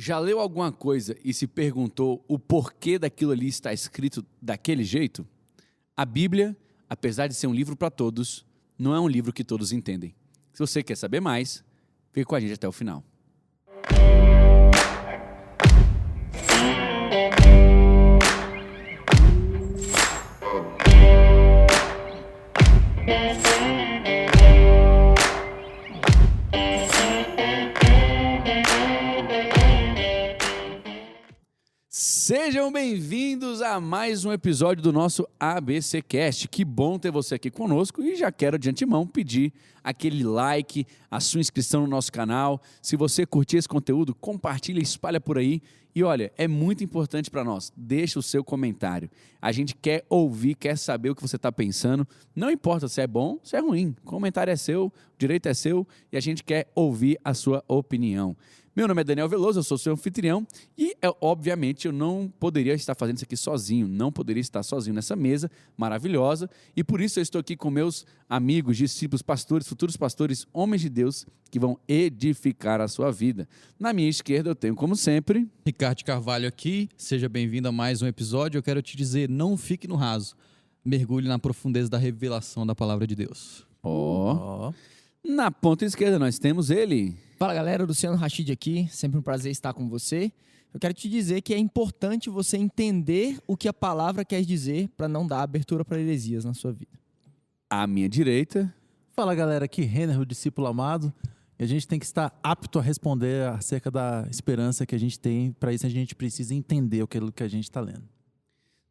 Já leu alguma coisa e se perguntou o porquê daquilo ali está escrito daquele jeito? A Bíblia, apesar de ser um livro para todos, não é um livro que todos entendem. Se você quer saber mais, fique com a gente até o final. Sejam bem-vindos a mais um episódio do nosso ABCcast. Que bom ter você aqui conosco e já quero de antemão pedir aquele like, a sua inscrição no nosso canal. Se você curtir esse conteúdo, compartilha e espalha por aí. E olha, é muito importante para nós, deixa o seu comentário. A gente quer ouvir, quer saber o que você está pensando. Não importa se é bom, se é ruim. O comentário é seu, o direito é seu e a gente quer ouvir a sua opinião. Meu nome é Daniel Veloso, eu sou seu anfitrião e, obviamente, eu não poderia estar fazendo isso aqui sozinho, não poderia estar sozinho nessa mesa maravilhosa e por isso eu estou aqui com meus amigos, discípulos, pastores, futuros pastores, homens de Deus que vão edificar a sua vida. Na minha esquerda eu tenho, como sempre... Ricardo Carvalho aqui, seja bem-vindo a mais um episódio. Eu quero te dizer, não fique no raso, mergulhe na profundeza da revelação da palavra de Deus. Na ponta esquerda nós temos ele... Fala galera, Luciano Rachid aqui, sempre um prazer estar com você. Eu quero te dizer que é importante você entender o que a palavra quer dizer para não dar abertura para heresias na sua vida. À minha direita... Fala galera, aqui Renner, o discípulo amado, e a gente tem que estar apto a responder acerca da esperança que a gente tem. Para isso a gente precisa entender aquilo que a gente está lendo.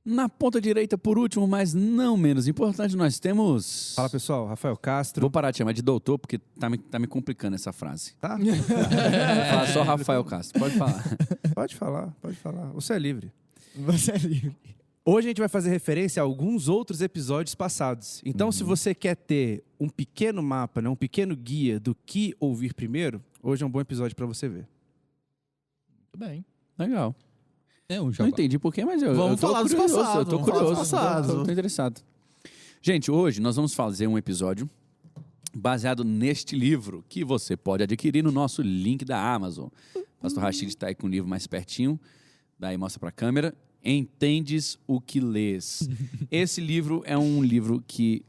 Na ponta direita, por último, mas não menos importante, nós temos... Fala pessoal, Rafael Castro. Vou parar de chamar de doutor, porque tá me complicando essa frase. Tá? Vou falar só Rafael Castro, pode falar. Pode falar. Você é livre. Você é livre. Hoje a gente vai fazer referência a alguns outros episódios passados. Então, se você quer ter um pequeno mapa, né, um pequeno guia do que ouvir primeiro, hoje é um bom episódio para você ver. Muito bem. Legal. É um Não entendi porquê, mas eu Vamos tô falar dos curioso, passados, eu tô vamos falar curioso, dos passados. tô interessado. Gente, hoje nós vamos fazer um episódio baseado neste livro que você pode adquirir no nosso link da Amazon. O pastor Rachid está aí com o livro mais pertinho, daí mostra para a câmera. Entendes o que lês. Esse livro é um livro que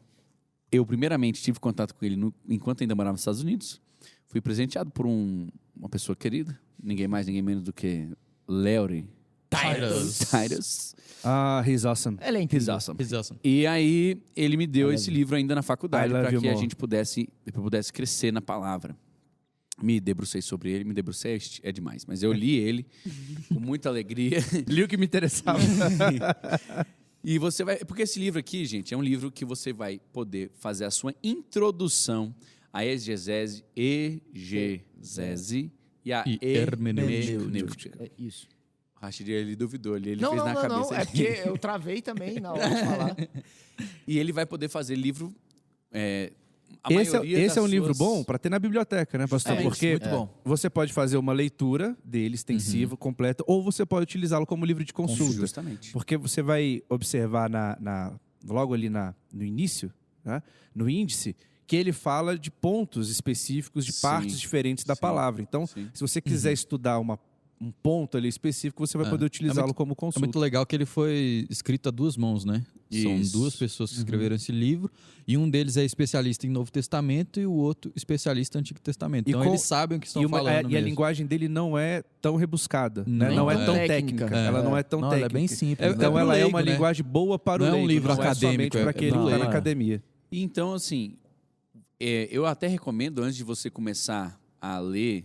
eu primeiramente tive contato com ele enquanto ainda morava nos Estados Unidos. Fui presenteado por uma pessoa querida, ninguém mais, ninguém menos do que Larry Titus. He's awesome. Ela é incrível. He's awesome. E aí ele me deu esse livro ainda na faculdade I love para you que a more. gente pudesse crescer na palavra. Me debrucei sobre ele, é demais, mas eu li ele com muita alegria. Li o que me interessava. E você vai... Porque esse livro aqui, gente, é um livro que você vai poder fazer a sua introdução à exegese e à hermenêutica. É isso. O Rachid, ele duvidou, ele Não, fez não, na não, cabeça. não. É porque eu travei também na hora de falar. E ele vai poder fazer livro... Esse é um livro bom para ter na biblioteca, né, pastor? É, Porque muito bom. você pode fazer uma leitura dele extensiva, completa, ou você pode utilizá-lo como livro de consulta. Justamente. Porque você vai observar logo ali no início, né, no índice, que ele fala de pontos específicos, de partes diferentes da palavra. Então, se você quiser estudar um ponto ali específico, você vai poder utilizá-lo como É consulta. muito legal que ele foi escrito a duas mãos, né? São Isso. duas pessoas que escreveram esse livro e um deles é especialista em Novo Testamento e o outro especialista em Antigo Testamento. Então eles sabem o que estão falando E a mesmo. linguagem dele não é tão rebuscada, né? Não, Não é é tão técnica. técnica. Ela não é tão técnica. Ela é bem simples. Então pro ela é leigo, uma né? linguagem boa para o Não é um leigo, livro não é acadêmico, somente para aquele que não, está na é. academia. Então, assim, eu até recomendo, antes de você começar a ler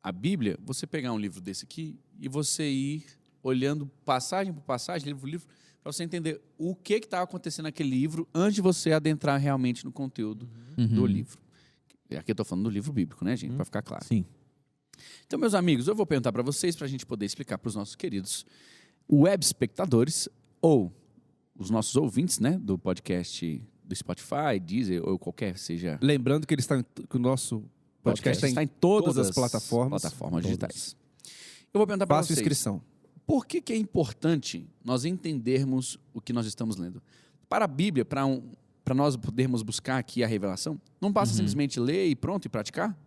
a Bíblia, você pegar um livro desse aqui e você ir olhando passagem por passagem, livro por livro, para você entender o que estava acontecendo naquele livro antes de você adentrar realmente no conteúdo do livro. Aqui eu estou falando do livro bíblico, né, gente? Para ficar claro. Sim. Então, meus amigos, eu vou perguntar para vocês, para a gente poder explicar para os nossos queridos web espectadores ou os nossos ouvintes, né, do podcast do Spotify, Deezer ou qualquer seja... Lembrando que que o nosso podcast está em todas as plataformas digitais. Eu vou perguntar para Faça vocês. inscrição. Por que é importante nós entendermos o que nós estamos lendo? Para a Bíblia, para nós podermos buscar aqui a revelação, não basta simplesmente ler e pronto, e praticar?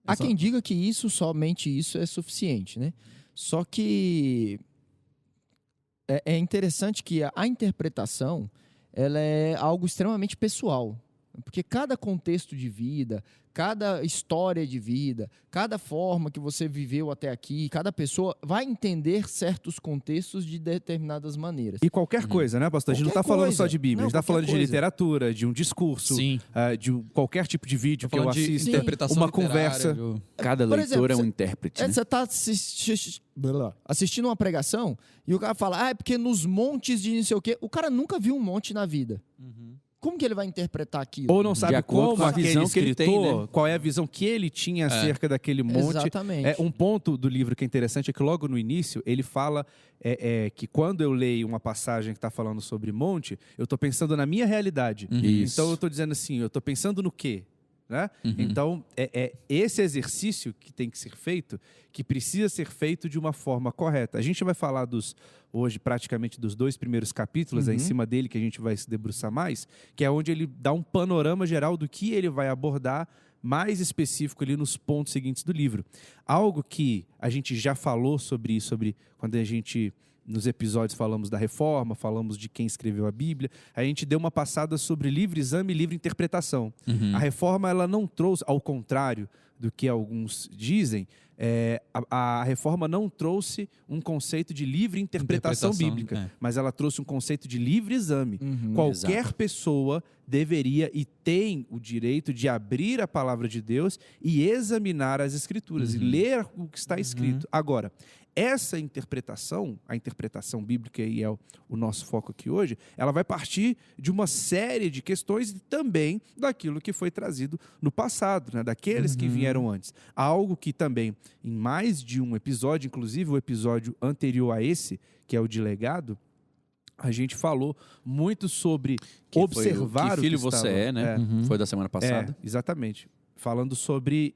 Há quem diga que somente isso é suficiente, né? Só que é interessante que a interpretação ela é algo extremamente pessoal. Porque cada contexto de vida, cada história de vida, cada forma que você viveu até aqui, cada pessoa vai entender certos contextos de determinadas maneiras. E qualquer coisa, né, pastor? A gente não está falando só de Bíblia, a gente está falando de literatura, de um discurso, qualquer tipo de vídeo que eu assisto, uma conversa. Cada leitor é um intérprete. Né? Você está assistindo uma pregação e o cara fala, é porque nos montes de não sei o quê. O cara nunca viu um monte na vida. Como que ele vai interpretar aquilo? Ou não sabe como a visão que ele tem, né? Qual é a visão que ele tinha acerca daquele monte. Exatamente. Um ponto do livro que é interessante é que logo no início ele fala que quando eu leio uma passagem que está falando sobre monte, eu estou pensando na minha realidade. Então eu estou dizendo assim, eu estou pensando no quê? Né? Então, esse exercício que tem que ser feito, que precisa ser feito de uma forma correta. A gente vai falar hoje praticamente dos 2 primeiros capítulos, é em cima dele que a gente vai se debruçar mais, que é onde ele dá um panorama geral do que ele vai abordar mais específico ali nos pontos seguintes do livro. Algo que a gente já falou sobre quando a gente... Nos episódios falamos da reforma, falamos de quem escreveu a Bíblia. A gente deu uma passada sobre livre exame e livre interpretação. A reforma ela não trouxe, ao contrário do que alguns dizem, a reforma não trouxe um conceito de livre interpretação bíblica, mas ela trouxe um conceito de livre exame. Qualquer pessoa deveria e tem o direito de abrir a palavra de Deus e examinar as Escrituras e ler o que está escrito. Agora, essa interpretação, a interpretação bíblica, e é o nosso foco aqui hoje, ela vai partir de uma série de questões e também daquilo que foi trazido no passado, né? Daqueles que vieram antes. Algo que também, em mais de um episódio, inclusive o episódio anterior a esse, que é o de legado, a gente falou muito sobre observar que filho o que você é, né? Foi da semana passada. Exatamente. Falando sobre...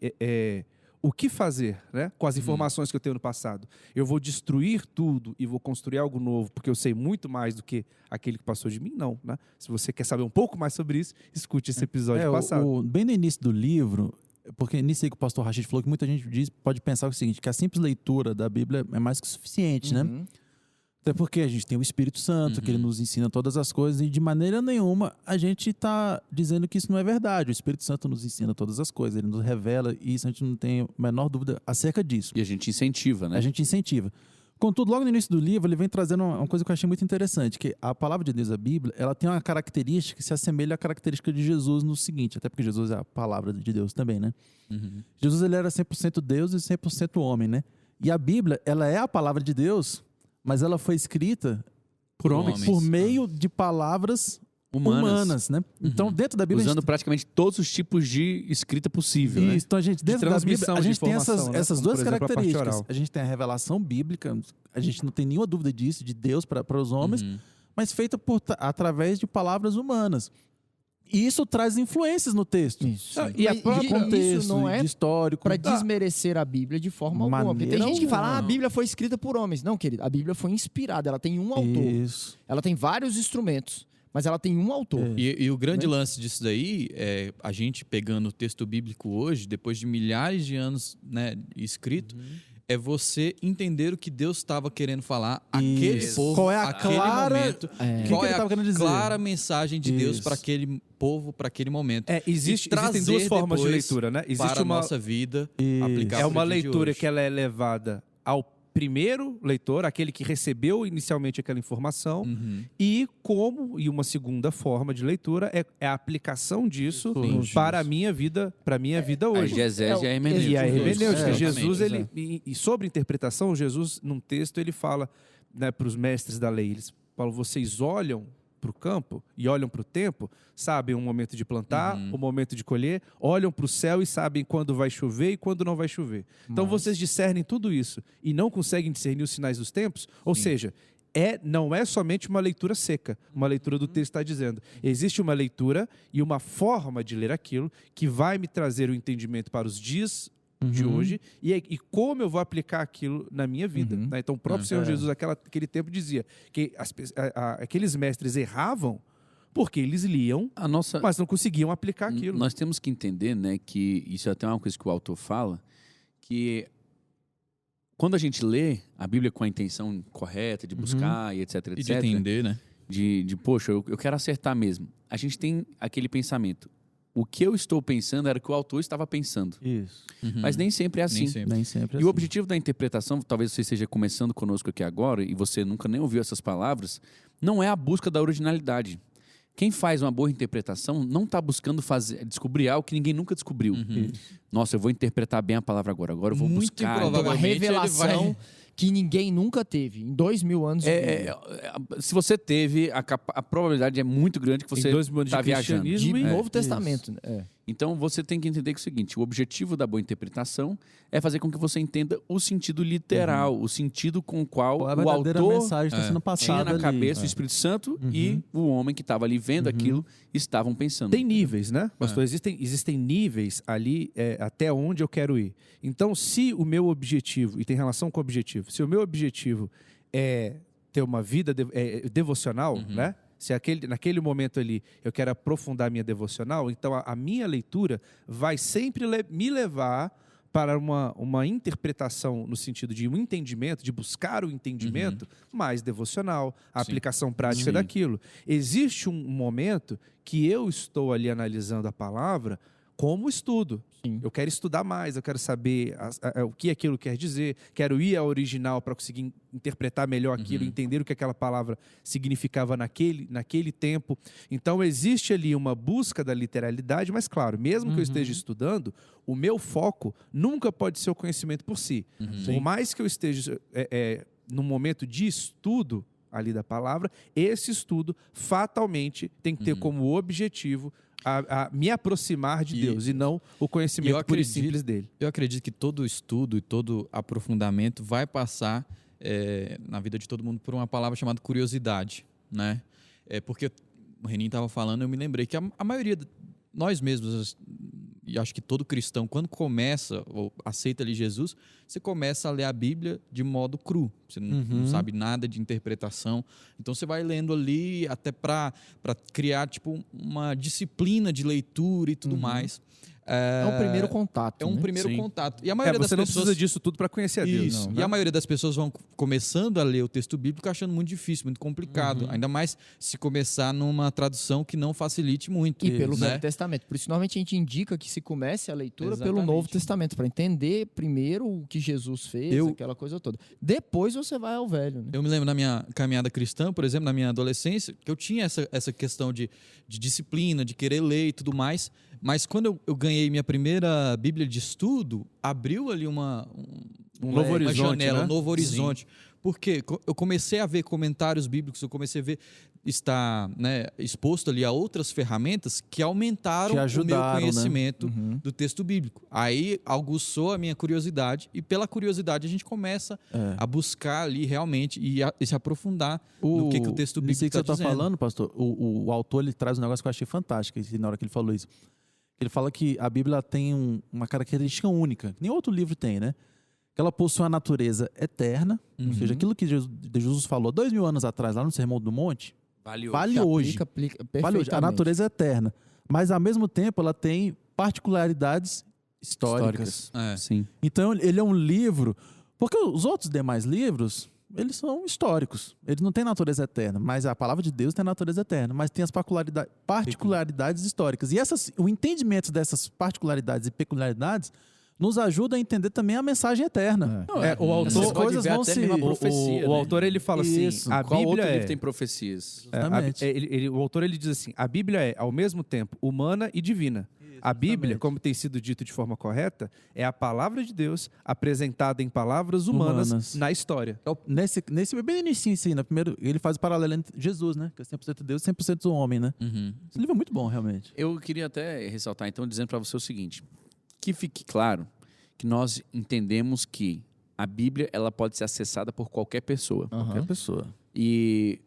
o que fazer, né, com as informações que eu tenho no passado? Eu vou destruir tudo e vou construir algo novo porque eu sei muito mais do que aquele que passou de mim? Não, né? Se você quer saber um pouco mais sobre isso, escute esse episódio passado. Bem no início do livro, porque nisso aí que o pastor Rashid falou, que muita gente pode pensar o seguinte, que a simples leitura da Bíblia é mais que suficiente, né? Até porque a gente tem o Espírito Santo, que ele nos ensina todas as coisas, e de maneira nenhuma a gente está dizendo que isso não é verdade. O Espírito Santo nos ensina todas as coisas, ele nos revela, e isso a gente não tem a menor dúvida acerca disso. E a gente incentiva, né? A gente incentiva. Contudo, logo no início do livro, ele vem trazendo uma coisa que eu achei muito interessante, que a palavra de Deus, a Bíblia, ela tem uma característica que se assemelha à característica de Jesus no seguinte, até porque Jesus é a palavra de Deus também, né? Jesus, ele era 100% Deus e 100% homem, né? E a Bíblia, ela é a palavra de Deus, mas ela foi escrita por homens, por meio de palavras humanas, né? Então, dentro da Bíblia... Usando praticamente todos os tipos de escrita possível, né? Então, a gente, dentro da Bíblia, a gente tem essas duas exemplo, características. A gente tem a revelação bíblica, a gente não tem nenhuma dúvida disso, de Deus para os homens, mas feita através de palavras humanas. E isso traz influências no texto. E a própria contexto, isso não é histórico para desmerecer a Bíblia de forma alguma. Porque tem gente que fala, a Bíblia foi escrita por homens. Não, querido, a Bíblia foi inspirada, ela tem um autor. Isso. Ela tem vários instrumentos, mas ela tem um autor. E o grande lance disso daí é a gente pegando o texto bíblico hoje, depois de milhares de anos, né, escrito, é você entender o que Deus estava querendo falar àquele povo, qual é a aquele clara, momento, qual é a clara mensagem de Deus para aquele povo, para aquele momento. Existem duas formas de leitura, né? Existe para a nossa vida, aplicar é uma leitura que ela é levada ao primeiro leitor, aquele que recebeu inicialmente aquela informação, e uma segunda forma de leitura é a aplicação disso para a minha vida, hoje. A exegese e a hermenêutica. E a hermenêutica. Jesus, e sobre interpretação, Jesus, num texto, ele fala, né, para os mestres da lei, eles falam, vocês olham para o campo e olham para o tempo, sabem o momento de plantar, o momento de colher, olham para o céu e sabem quando vai chover e quando não vai chover. Então vocês discernem tudo isso e não conseguem discernir os sinais dos tempos? Ou seja, não é somente uma leitura seca, uma leitura do texto está dizendo. Existe uma leitura e uma forma de ler aquilo que vai me trazer o entendimento para os dias de hoje e como eu vou aplicar aquilo na minha vida. Né? Então, o próprio Senhor Jesus, aquele tempo, dizia que aqueles mestres erravam porque eles liam, mas não conseguiam aplicar aquilo. Nós temos que entender, né, que isso é até uma coisa que o autor fala, que quando a gente lê a Bíblia com a intenção correta de buscar e etc, etc. E de entender, né? Poxa, eu quero acertar mesmo. A gente tem aquele pensamento. O que eu estou pensando era o que o autor estava pensando. Isso. Mas nem sempre é assim. Nem sempre é E o assim. objetivo da interpretação, talvez você esteja começando conosco aqui agora e você nunca nem ouviu essas palavras, não é a busca da originalidade. Quem faz uma boa interpretação não está buscando descobrir algo que ninguém nunca descobriu. Nossa, eu vou interpretar bem a palavra agora. Agora eu vou Muito buscar. Uma provavelmente ele revelação vai- que ninguém nunca teve em 2000 anos de Bíblia. Se você teve, a probabilidade é muito grande que você 2000 anos de está viajando. cristianismo De e- Novo Testamento. Né? Então você tem que entender que é o seguinte: o objetivo da boa interpretação é fazer com que você entenda o sentido literal, o sentido com o qual Qual é a o verdadeira autor mensagem está sendo passada tinha na ali. cabeça o Espírito Santo e o homem que estava ali vendo aquilo estavam pensando. Tem níveis, né, pastor? Existem níveis ali até onde eu quero ir. Então, se o meu objetivo, e tem relação com o objetivo, se o meu objetivo é ter uma vida devocional, né? Se naquele momento ali eu quero aprofundar a minha devocional, então a minha leitura vai sempre me levar para uma interpretação no sentido de um entendimento, de buscar o entendimento mais devocional, a aplicação prática daquilo. Existe um momento que eu estou ali analisando a palavra como estudo. Sim. Eu quero estudar mais, eu quero saber o que aquilo quer dizer, quero ir ao original para conseguir interpretar melhor aquilo, entender o que aquela palavra significava naquele tempo. Então, existe ali uma busca da literalidade, mas, claro, mesmo que eu esteja estudando, o meu foco nunca pode ser o conhecimento por si. Por mais que eu esteja num momento de estudo ali da palavra, esse estudo fatalmente tem que ter como objetivo a me aproximar de Deus e não o conhecimento puro e simples dele. Eu acredito que todo estudo e todo aprofundamento vai passar na vida de todo mundo por uma palavra chamada curiosidade, né? Porque o Renin estava falando, eu me lembrei que a maioria, nós mesmos, e acho que todo cristão, quando começa ou aceita ali Jesus, você começa a ler a Bíblia de modo cru. Você não sabe nada de interpretação. Então você vai lendo ali até para criar tipo uma disciplina de leitura e tudo mais. É um primeiro contato. É um né? primeiro contato. E a maioria Você das não pessoas... precisa disso tudo para conhecer a Deus. Isso. Não, E né? a maioria das pessoas vão começando a ler o texto bíblico achando muito difícil, muito complicado. Ainda mais se começar numa tradução que não facilite muito. E pelo né? Velho Testamento. Por isso, normalmente a gente indica que se comece a leitura pelo Exatamente. Novo Testamento, para entender primeiro o que Jesus fez, aquela coisa toda. Depois você vai ao Velho. Né? Eu me lembro na minha caminhada cristã, por exemplo, na minha adolescência, que eu tinha essa questão de disciplina, de querer ler e tudo mais. Mas quando eu ganhei minha primeira Bíblia de estudo, abriu ali Um uma novo horizonte, janela, né? um novo horizonte. Porque eu comecei a ver comentários bíblicos, eu comecei a ver estar exposto ali a outras ferramentas que aumentaram Te o ajudaram, meu conhecimento Uhum. do texto bíblico. Aí aguçou a minha curiosidade e pela curiosidade a gente começa a buscar ali realmente e se aprofundar no que o texto bíblico Isso aí que está você dizendo. está falando, pastor, o autor ele traz um negócio que eu achei fantástico na hora que ele falou isso. Ele fala que a Bíblia tem uma característica única, que nenhum outro livro tem, né? Que ela possui uma natureza eterna, ou seja, aquilo que Jesus falou 2000 anos atrás, lá no Sermão do Monte, vale hoje. Aplica Vale hoje. A natureza é eterna. Mas, ao mesmo tempo, ela tem particularidades históricas. É. Sim. Então, ele é um livro... Porque os outros demais livros, eles são históricos. Eles não têm natureza eterna. Mas a palavra de Deus tem natureza eterna. Mas tem as particularidades históricas. E o entendimento dessas particularidades e peculiaridades nos ajuda a entender também a mensagem eterna. O autor, Essas coisas vão até se- mesmo a o- profecia, o o autor ele fala assim, Isso. a Qual Bíblia outro é... livro tem profecias? Exatamente. O autor ele diz assim, a Bíblia é ao mesmo tempo humana e divina. A Bíblia, como tem sido dito de forma correta, é a palavra de Deus apresentada em palavras humanas na história. Nesse bem no início, assim, primeiro, ele faz o paralelo entre Jesus, né? Que é 100% Deus e 100% homem, né? Esse livro é muito bom, realmente. Eu queria até ressaltar, então, dizendo para você o seguinte: que fique claro que nós entendemos que a Bíblia ela pode ser acessada por qualquer pessoa. Qualquer pessoa. E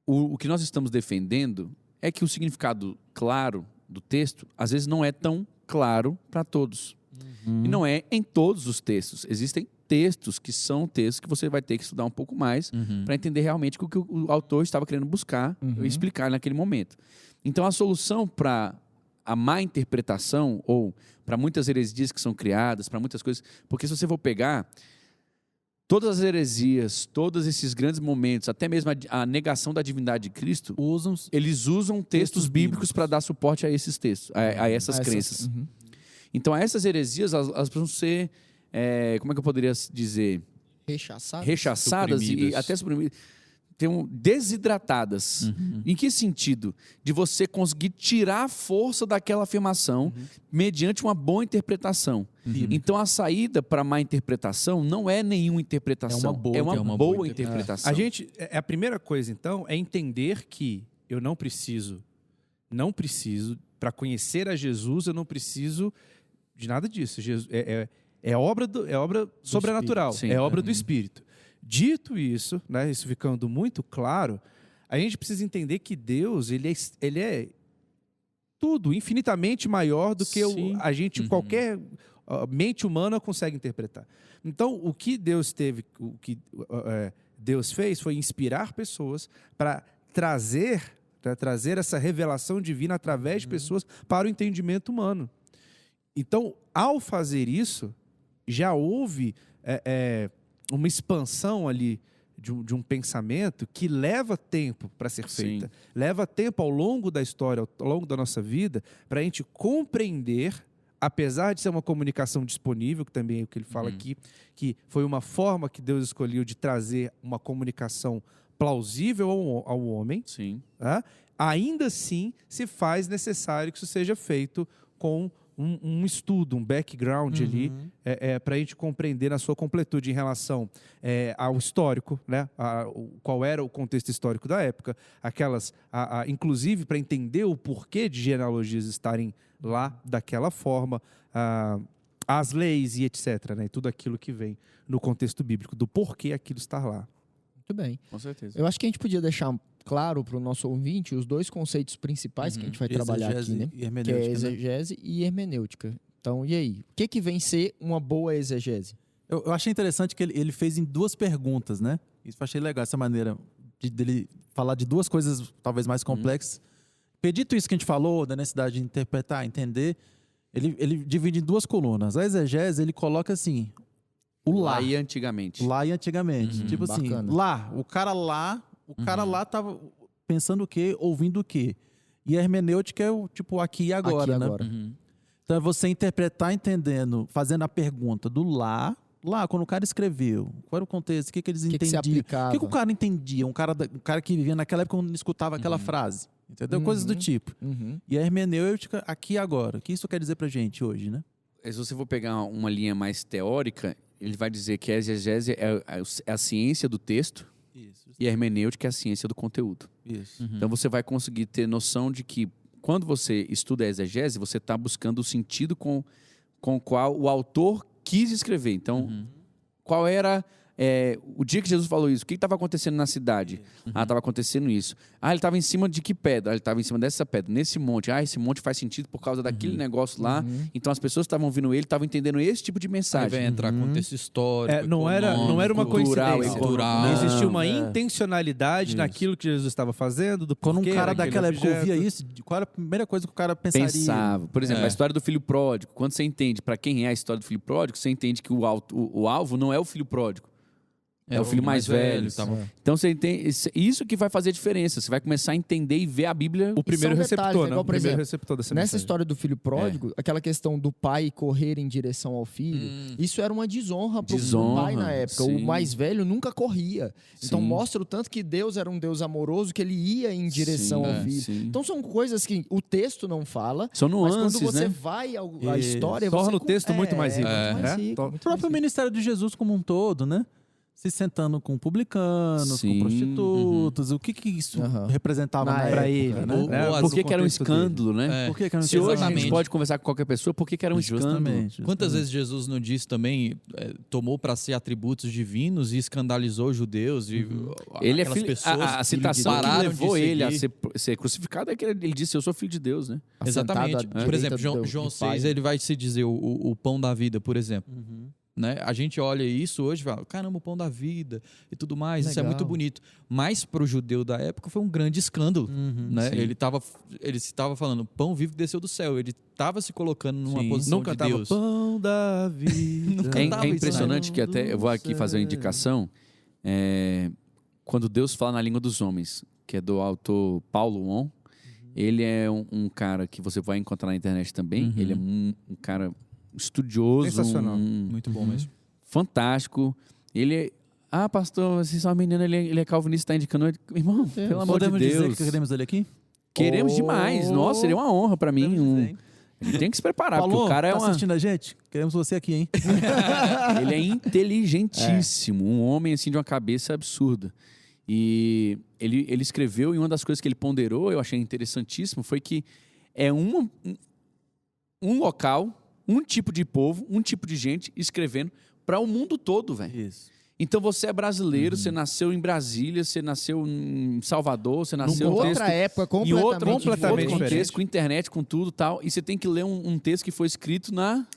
o que nós estamos defendendo é que o significado claro do texto, às vezes, não é tão claro para todos. E não é em todos os textos. Existem textos que são textos que você vai ter que estudar um pouco mais para entender realmente o que o autor estava querendo buscar e explicar naquele momento. Então, a solução para a má interpretação ou para muitas heresias que são criadas, para muitas coisas, porque se você for pegar todas as heresias, todos esses grandes momentos, até mesmo a negação da divindade de Cristo, eles usam textos bíblicos para dar suporte a esses textos, a essas crenças. Então, essas heresias, elas precisam ser, como é que eu poderia dizer? Rechaçadas e até suprimidas. Desidratadas. Em que sentido? De você conseguir tirar a força daquela afirmação mediante uma boa interpretação. Então, a saída para a má interpretação não é nenhuma interpretação, é uma boa interpretação. A primeira coisa, então, é entender que eu não preciso, para conhecer a Jesus, eu não preciso de nada disso. Jesus, é obra sobrenatural, é obra do Espírito. Dito isso, né, isso ficando muito claro, a gente precisa entender que Deus ele é tudo, infinitamente maior do que qualquer mente humana consegue interpretar. Então, o que Deus fez foi inspirar pessoas para trazer essa revelação divina através de pessoas para o entendimento humano. Então, ao fazer isso, já houve uma expansão ali de um pensamento que leva tempo para ser feita. Leva tempo ao longo da história, ao longo da nossa vida, para a gente compreender, apesar de ser uma comunicação disponível, que também é o que ele fala aqui, que foi uma forma que Deus escolheu de trazer uma comunicação plausível ao homem, ainda assim se faz necessário que isso seja feito com um estudo, um background ali, para a gente compreender na sua completude em relação ao histórico, né? Qual era o contexto histórico da época, inclusive para entender o porquê de genealogias estarem lá daquela forma, as leis e etc., né? E tudo aquilo que vem no contexto bíblico, do porquê aquilo estar lá. Muito bem. Com certeza. Eu acho que a gente podia deixar claro para o nosso ouvinte os dois conceitos principais que a gente vai trabalhar aqui, né? Que é exegese e hermenêutica. Então, e aí? O que vem ser uma boa exegese? Eu achei interessante que ele fez em duas perguntas, né? Isso eu achei legal, essa maneira dele falar de duas coisas talvez mais complexas. Dito isso que a gente falou, da necessidade de interpretar, entender, ele divide em duas colunas. A exegese, ele coloca assim, o lá. E antigamente. Lá e antigamente. Tipo assim, bacana. o cara lá tava pensando o quê, ouvindo o quê. E a hermenêutica é o tipo aqui e agora, aqui né? Agora. Então é você interpretar entendendo, fazendo a pergunta do lá, quando o cara escreveu, qual era o contexto, o que eles entendiam. O que o cara entendia? Um cara que vivia naquela época quando escutava aquela frase. Entendeu? Coisas do tipo. E a hermenêutica aqui e agora. O que isso quer dizer pra gente hoje, né? Se você for pegar uma linha mais teórica, ele vai dizer que a exegese é a ciência do texto. Isso. E a hermenêutica é a ciência do conteúdo. Isso. Então você vai conseguir ter noção de que quando você estuda a exegese, você está buscando o sentido com o qual o autor quis escrever. Então, qual era o dia que Jesus falou isso? O que estava acontecendo na cidade? Estava acontecendo isso. Ele estava em cima de que pedra? Ele estava em cima dessa pedra, nesse monte. Esse monte faz sentido por causa daquele negócio lá. Então, as pessoas que estavam ouvindo ele estavam entendendo esse tipo de mensagem. Aí vai entrar contexto histórico, não era uma coincidência. Cultural. Existia uma intencionalidade naquilo que Jesus estava fazendo, do porquê. Quando um cara daquela época ouvia isso, qual era a primeira coisa que o cara pensaria? Pensava. Por exemplo, a história do filho pródigo. Quando você entende para quem é a história do filho pródigo, você entende que o alvo não é o filho pródigo. É o filho mais velho. Então, você entende, isso que vai fazer a diferença. Você vai começar a entender e ver a Bíblia. O primeiro receptor, né? O primeiro receptor dessa nessa mensagem. história do filho pródigo, aquela questão do pai correr em direção ao filho, isso era uma desonra para o pai na época. Sim. O mais velho nunca corria. Então, Sim. mostra o tanto que Deus era um Deus amoroso, que ele ia em direção ao filho. Sim. Então, são coisas que o texto não fala. São nuances, mas quando você né? vai à história... Torna você o texto muito mais rico. muito O próprio ministério de Jesus como um todo, né? Se sentando com publicanos, com prostitutas, o que isso representava na época, ele, né? Por que era um escândalo, né? Por que era um Se hoje a gente Exatamente. pode conversar com qualquer pessoa, por que era um escândalo? Justamente. Quantas vezes Jesus não disse também, tomou para si atributos divinos e escandalizou os judeus e Ele é aquelas filho, pessoas a citação que pararam de levou ele a seguir. ser crucificado é que ele disse, eu sou filho de Deus, né? Exatamente. Assentado à Por exemplo, direita João do Pai. 6, ele vai se dizer o pão da vida, por exemplo. Né? A gente olha isso hoje e fala, caramba, o pão da vida e tudo mais, isso é Legal. muito bonito. Mas para o judeu da época foi um grande escândalo. Né? Ele estava falando, pão vivo que desceu do céu. Ele estava se colocando numa posição Não de cantava Deus. pão da vida. cantava É isso, impressionante que até eu vou aqui fazer uma indicação. Quando Deus fala na língua dos homens, que é do autor Paulo On, ele é um cara que você vai encontrar na internet também. Ele é um cara estudioso, Sensacional. Muito bom mesmo. fantástico. Ele é, pastor, vocês são uma menina, ele é calvinista, está indicando. Irmão, pelo amor de Podemos dizer Deus. que queremos ele aqui? Queremos demais. Nossa, seria uma honra para mim. Ele tem que se preparar, porque Paulo, o cara é tá uma... assistindo a gente? Queremos você aqui, hein? Ele é inteligentíssimo, um homem assim de uma cabeça absurda. E ele escreveu, e uma das coisas que ele ponderou, eu achei interessantíssimo, foi que é um local, um tipo de povo, um tipo de gente escrevendo para o mundo todo, velho. Isso. Então você é brasileiro, você nasceu em Brasília, você nasceu em Salvador, você nasceu Numa outra época, em outro completamente contexto, diferente. com internet, com tudo e tal. E você tem que ler um texto que foi escrito na...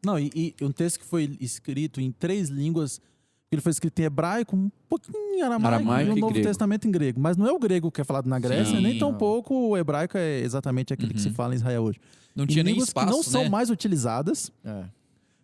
Não, e um texto que foi escrito em 3 línguas, ele foi escrito em hebraico, um pouquinho em Aramaico e o e Novo grego. Testamento em grego. Mas não é o grego que é falado na Grécia, Sim. nem tampouco o hebraico é exatamente aquele que se fala em Israel hoje. Não Em tinha nem línguas espaço, que não são né? mais utilizadas.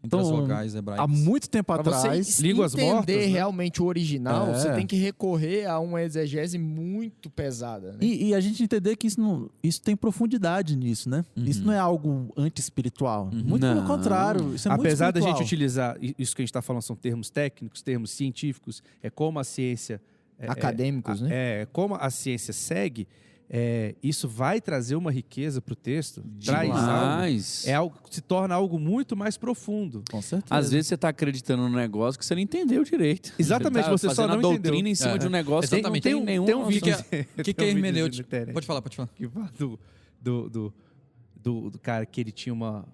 Entre as Então, vogais Há hebraicas. muito tempo Para atrás. você línguas entender mortas, né? realmente o original, É. você tem que recorrer a uma exegese muito pesada. Né? E a gente entender que isso tem profundidade nisso, né? Isso não é algo anti-espiritual. Muito Não. pelo contrário. Isso é Apesar muito da gente espiritual. utilizar, isso que a gente está falando são termos técnicos, termos científicos, é como a ciência... Acadêmicos, né? Como a ciência segue, isso vai trazer uma riqueza para o texto, traz algo, Demais. se torna algo muito mais profundo. Com certeza. Às vezes você está acreditando num negócio que você não entendeu direito. Exatamente, você só fazendo não a doutrina entendeu. em cima de um negócio que Exatamente. não tem nenhum... Tem um vídeo que é tem um vídeo hermenêutica? na internet Pode falar. que fala do cara que ele tinha uma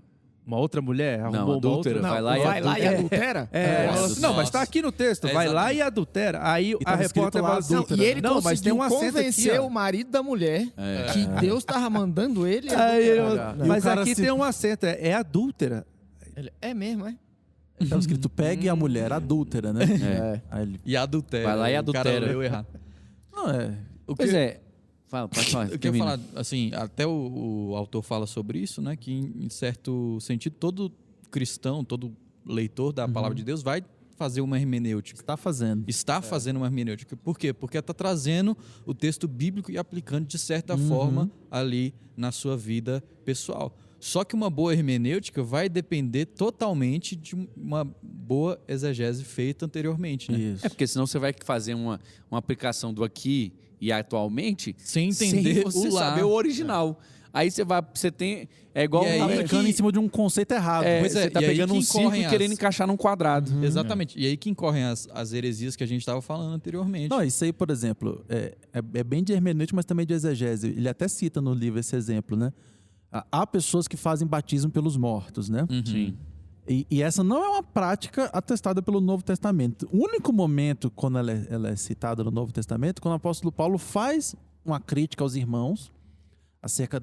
outra mulher, arrumou uma adúltera, outra... vai lá e e adultera? Ela falou Nossa. assim, não, mas tá aqui no texto, vai lá e adultera. Aí a tava escrito repórter lá fala assim, adúltera. E ele não, mas tem conseguiu um acento convencer aqui, ó. o marido da mulher que Deus tava mandando ele. Aí adulterar. eu- mas E o cara aqui se- tem um acento, é adúltera. Ele, é mesmo, é? Tá escrito pegue a mulher adúltera, né? É. Aí ele, E adultera. Vai lá e O cara adultera. leu errado. não, é. Pois é. Fala, pode falar. Eu quero termina. falar, assim, até o autor fala sobre isso, né? Que em certo sentido, todo cristão, todo leitor da palavra de Deus vai fazer uma hermenêutica. Está fazendo. Está fazendo uma hermenêutica. Por quê? Porque está trazendo o texto bíblico e aplicando de certa forma ali na sua vida pessoal. Só que uma boa hermenêutica vai depender totalmente de uma boa exegese feita anteriormente, né? Isso. É porque senão você vai fazer uma aplicação do aqui e atualmente Sem entender sem você o lá. saber o original. Aí você tem... É igual... E aí tá é pegando em cima de um conceito errado. Pois é, você tá e aí pegando que um círculo incorrem e querendo as- encaixar num quadrado. Exatamente. E aí que incorrem as heresias que a gente estava falando anteriormente. Não, isso aí, por exemplo, é bem de hermenêutica, mas também de exegese. Ele até cita no livro esse exemplo, né? Há pessoas que fazem batismo pelos mortos, né? Sim. E essa não é uma prática atestada pelo Novo Testamento. O único momento, quando ela é citada no Novo Testamento, quando o apóstolo Paulo faz uma crítica aos irmãos acerca...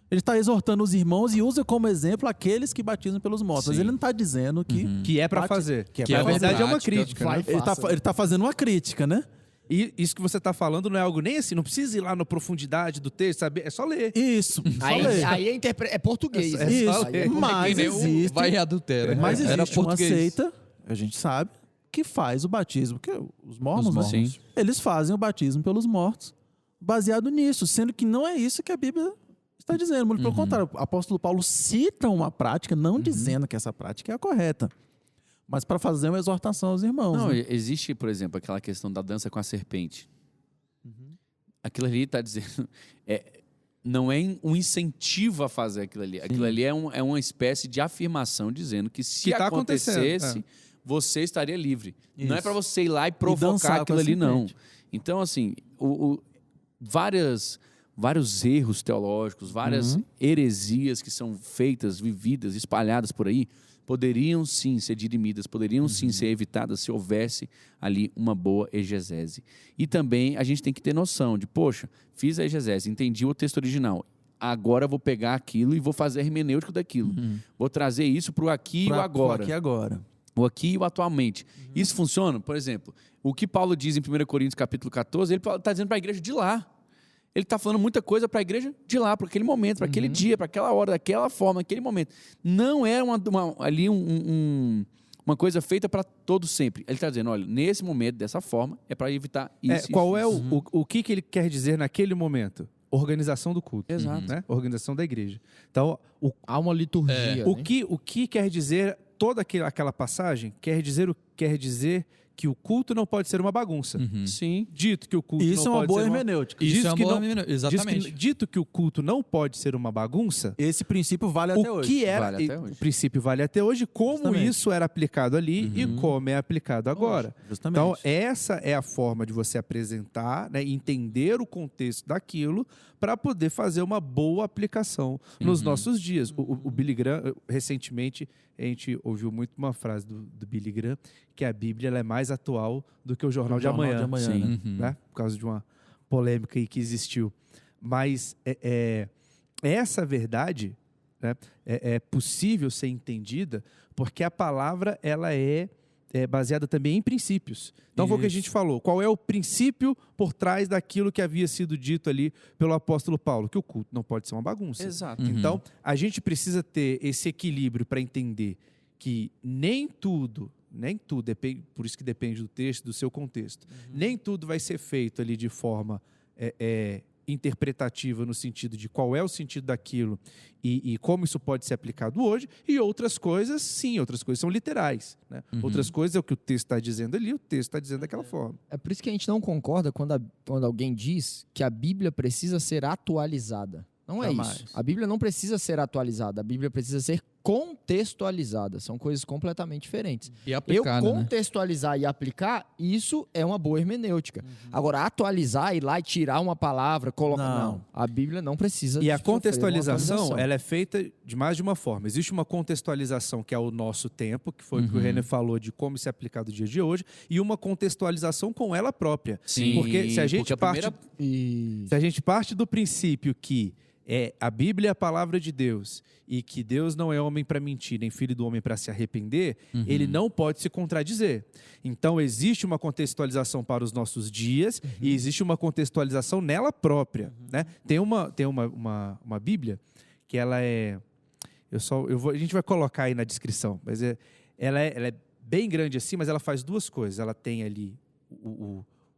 Ele está exortando os irmãos e usa como exemplo aqueles que batizam pelos mortos. Mas Sim. ele não está dizendo que... Que é para bate- fazer. que é Que pra é Na uma verdade, é uma prática. crítica. Vai, Né? faça. Ele tá fazendo uma crítica, né? E isso que você está falando não é algo nem assim, não precisa ir lá na profundidade do texto, saber, é só ler. Isso. Só ler. Aí é português. É né? Isso. Aí é Mas Que nem o existe... vai e adultera. Mas Era existe uma português. seita, a gente sabe, que faz o batismo. Que os mormons, né? Sim. Eles fazem o batismo pelos mortos baseado nisso, sendo que não é isso que a Bíblia está dizendo. Muito pelo contrário, o apóstolo Paulo cita uma prática, não dizendo que essa prática é a correta, mas para fazer uma exortação aos irmãos. Não, né? existe, por exemplo, aquela questão da dança com a serpente. Aquilo ali está dizendo... não é um incentivo a fazer aquilo ali. Aquilo ali é uma espécie de afirmação dizendo que se Que tá acontecendo, acontecesse, você estaria livre. Não é Isso. para você ir lá e dançar provocar com aquilo a ali, não. serpente. Então, assim, vários erros teológicos, várias heresias que são feitas, vividas, espalhadas por aí, poderiam sim ser dirimidas, poderiam sim ser evitadas se houvesse ali uma boa exegese. E também a gente tem que ter noção de, poxa, fiz a exegese, entendi o texto original, agora eu vou pegar aquilo e vou fazer a hermenêutica daquilo. Vou trazer isso para o aqui e o agora. Aqui e agora. O aqui e o atualmente. Isso funciona? Por exemplo, o que Paulo diz em 1 Coríntios capítulo 14, ele está dizendo para a igreja de lá. Ele está falando muita coisa para a igreja de lá, para aquele momento, para aquele dia, para aquela hora, daquela forma, naquele momento. Não é uma coisa feita para todos sempre. Ele está dizendo, olha, nesse momento, dessa forma, é para evitar isso. Qual é o que ele quer dizer naquele momento? Organização do culto. Exato. Né? Organização da igreja. Então, Há uma liturgia. o que quer dizer toda aquela passagem? Quer dizer que o culto não pode ser uma bagunça. Sim. Dito que o culto Isso não é uma pode boa ser hermenêutica. Isso Diz é uma que boa não- hermenêutica. Exatamente. Dito que o culto não pode ser uma bagunça, Esse princípio vale até o hoje. que era, Vale até hoje. o princípio vale até hoje, como Justamente. isso era aplicado ali e como é aplicado agora. Justamente. Então, essa é a forma de você apresentar, né, entender o contexto daquilo para poder fazer uma boa aplicação nos nossos dias. O Billy Graham, recentemente, a gente ouviu muito uma frase do Billy Graham, que a Bíblia ela é mais atual do que o Jornal de Amanhã. Sim. Né? Por causa de uma polêmica aí que existiu. Mas essa verdade, né, é possível ser entendida porque a palavra ela é baseada também em princípios. Então foi o que a gente falou. Qual é o princípio por trás daquilo que havia sido dito ali pelo apóstolo Paulo? Que o culto não pode ser uma bagunça. Exato. Então, a gente precisa ter esse equilíbrio para entender que nem tudo, por isso que depende do texto, do seu contexto, nem tudo vai ser feito ali de forma interpretativa no sentido de qual é o sentido daquilo e como isso pode ser aplicado hoje, e outras coisas, sim, outras coisas são literais. Né? Outras coisas é o que o texto está dizendo ali, o texto está dizendo daquela forma. É por isso que a gente não concorda quando alguém diz que a Bíblia precisa ser atualizada. Não é Jamais. isso. A Bíblia não precisa ser atualizada, a Bíblia precisa ser contextualizada. São coisas completamente diferentes. E aplicada, Eu né? contextualizar e aplicar, isso é uma boa hermenêutica. Agora, atualizar, ir lá e tirar uma palavra, colocar... Não. A Bíblia não precisa E a sofrer uma contextualização, atualização. ela é feita de mais de uma forma. Existe uma contextualização que é o nosso tempo, que foi o que o René falou de como se aplicar do dia de hoje, e uma contextualização com ela própria. Sim, Porque se a gente porque parte, E... se a gente parte do princípio que a Bíblia é a palavra de Deus e que Deus não é homem para mentir, nem filho do homem para se arrepender, ele não pode se contradizer. Então, existe uma contextualização para os nossos dias e existe uma contextualização nela própria. Né? Tem uma Bíblia que ela é... a gente vai colocar aí na descrição, mas ela é bem grande assim, mas ela faz duas coisas. Ela tem ali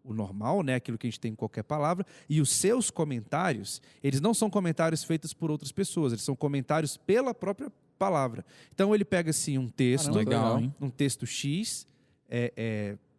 o normal, né, aquilo que a gente tem em qualquer palavra, e os seus comentários, eles não são comentários feitos por outras pessoas, eles são comentários pela própria palavra. Então ele pega assim um texto, legal, hein? um texto X,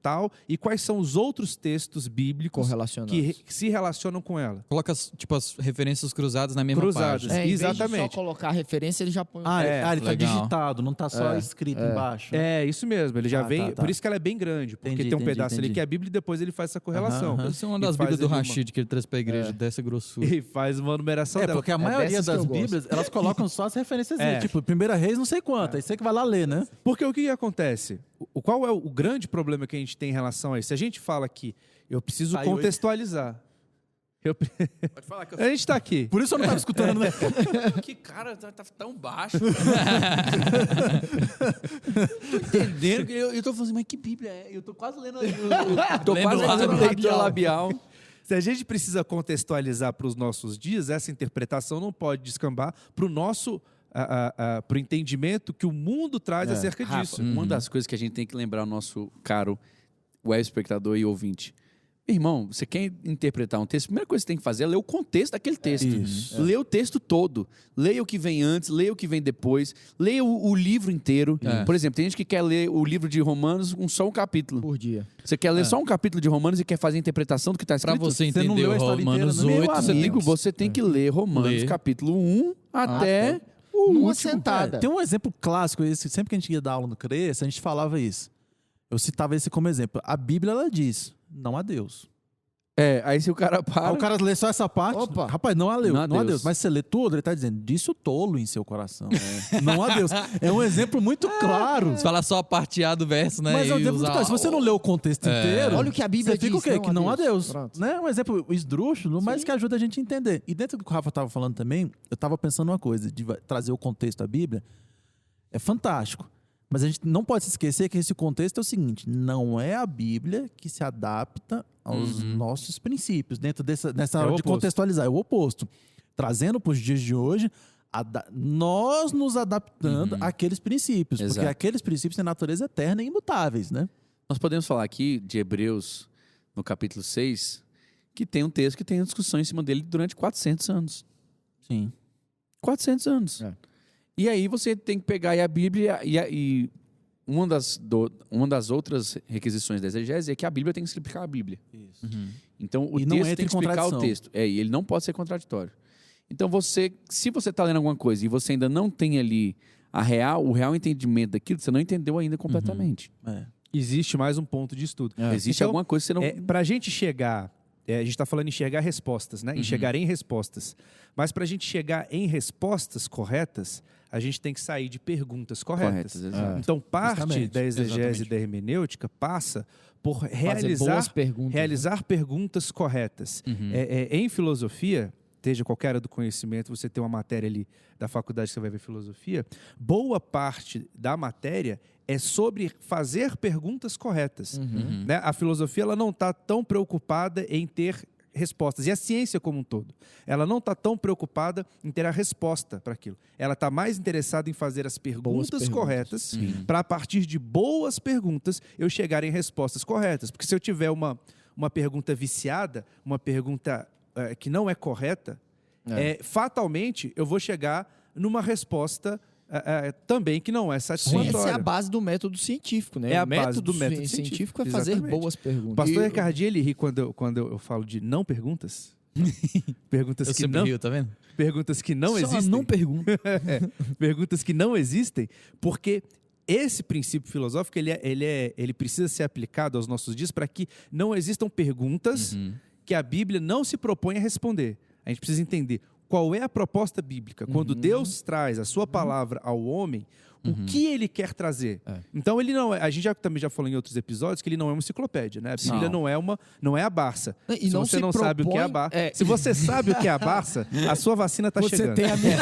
tal, e quais são os outros textos bíblicos correlacionados. que se relacionam com ela. Coloca tipo as referências cruzadas na mesma Cruzadas. página. Em vez de Exatamente. só colocar a referência, ele já põe... ele tá legal. digitado, não tá só escrito embaixo. É, isso mesmo, ele já vem, tá. por isso que ela é bem grande, porque Entendi, tem um pedaço ali entendi. que é a Bíblia e depois ele faz essa correlação. Essa é uma das E faz Bíblias do ali Rashid que ele traz pra igreja, dessa grossura. E faz uma numeração dela. Porque a maioria dessas que das eu gosto. Bíblias, elas colocam só as referências. É. Tipo, Primeira Reis, não sei quanto. Aí você que vai lá ler, né? Porque o que acontece? Qual é o grande problema que a gente tem em relação a isso? Se a gente fala que eu preciso Saiu aí. contextualizar. Pode falar que A gente está aqui. Por isso eu não tava escutando, né? Que cara, tá tão baixo. Tô entendendo. Eu tô falando assim, mas que Bíblia é? Eu tô quase lendo. Tô Lendo quase fazendo labial. leitura labial. Se a gente precisa contextualizar para os nossos dias, essa interpretação não pode descambar para o nosso pro entendimento que o mundo traz acerca Rafa, disso. uma das coisas que a gente tem que lembrar, o nosso caro web espectador e ouvinte. Irmão, você quer interpretar um texto, a primeira coisa que você tem que fazer é ler o contexto daquele texto. Isso. Lê o texto todo. Leia o que vem antes, leia o que vem depois. Leia o livro inteiro. Por exemplo, tem gente que quer ler o livro de Romanos com só um capítulo. por dia. Você quer ler só um capítulo de Romanos e quer fazer a interpretação do que está Pra escrito? você Você não entender leu o a história Romanos inteira, né? 8, Meu você tem amigo, que... você tem que ler Romanos Ler. capítulo 1 até o Numa último. sentada. Tem um exemplo clássico, esse, sempre que a gente ia dar aula no CRES, a gente falava isso. Eu citava esse como exemplo. A Bíblia, ela diz, não há Deus. Aí se o cara para... Aí o cara lê só essa parte, Opa. rapaz, não há Deus, Não há Deus. Mas se você lê tudo, ele tá dizendo, disse o tolo em seu coração. Não há Deus. É um exemplo muito claro. Você fala só a parte A do verso, né? Mas é um e exemplo muito usar- claro. Se você não lê o contexto inteiro, Olha o que a Bíblia você fica diz, o quê? Que não há Deus. Pronto. Né? Um exemplo esdrúxulo, mas que ajuda a gente a entender. E dentro do que o Rafa estava falando também, eu estava pensando uma coisa, de trazer o contexto da Bíblia, é fantástico. Mas a gente não pode se esquecer que esse contexto é o seguinte: não é a Bíblia que se adapta aos nossos princípios, dentro nessa hora de contextualizar. É o oposto. Trazendo para os dias de hoje, nós nos adaptando àqueles princípios. Exato. Porque aqueles princípios têm natureza eterna e imutáveis, né? Nós podemos falar aqui de Hebreus, no capítulo 6, que tem um texto que tem uma discussão em cima dele durante 400 anos. Sim. 400 anos. É. E aí você tem que pegar aí a Bíblia e uma das outras requisições da exegese é que a Bíblia tem que explicar a Bíblia. Isso. Então o E não texto entra tem em que explicar o contradição. texto. E ele não pode ser contraditório. Então se você está lendo alguma coisa e você ainda não tem ali o real entendimento daquilo, você não entendeu ainda completamente. É. Existe mais um ponto de estudo. Existe Então, alguma coisa que você não... Para a gente chegar, a gente está falando em enxergar respostas, né? Enxergar em respostas. Mas para a gente chegar em respostas corretas, a gente tem que sair de perguntas corretas. exato. Então, parte Justamente, da exegese exatamente. da hermenêutica passa por Fazer realizar boas perguntas. realizar perguntas corretas. Em filosofia, esteja qualquer área do conhecimento, você tem uma matéria ali da faculdade que você vai ver filosofia, boa parte da matéria é sobre fazer perguntas corretas. Né? A filosofia ela não está tão preocupada em ter respostas. E a ciência como um todo. Ela não está tão preocupada em ter a resposta para aquilo. Ela está mais interessada em fazer as perguntas corretas para, a partir de boas perguntas, eu chegar em respostas corretas. Porque se eu tiver uma pergunta viciada, uma pergunta que não é correta, fatalmente eu vou chegar numa resposta também que não é satisfatória. Essa é a base do método científico, né? É a o base do método científico é científico, fazer exatamente. boas perguntas. O pastor Ricardinho, ele ri quando eu falo de não perguntas. Perguntas Eu que sempre não, rio, tá vendo? perguntas que não Só existem. não pergunta. Perguntas que não existem, porque esse princípio filosófico ele precisa ser aplicado aos nossos dias para que não existam perguntas que a Bíblia não se propõe a responder. A gente precisa entender qual é a proposta bíblica. Quando Deus traz a sua palavra ao homem, o que ele quer trazer. Então, ele não é, a gente também já falou em outros episódios que ele não é uma enciclopédia, né? A Bíblia não é a Barça. E Se não você se não sabe o que é a propõe- Barça, se você sabe o que é a Barça, a sua vacina está Você chegando. tem a minha...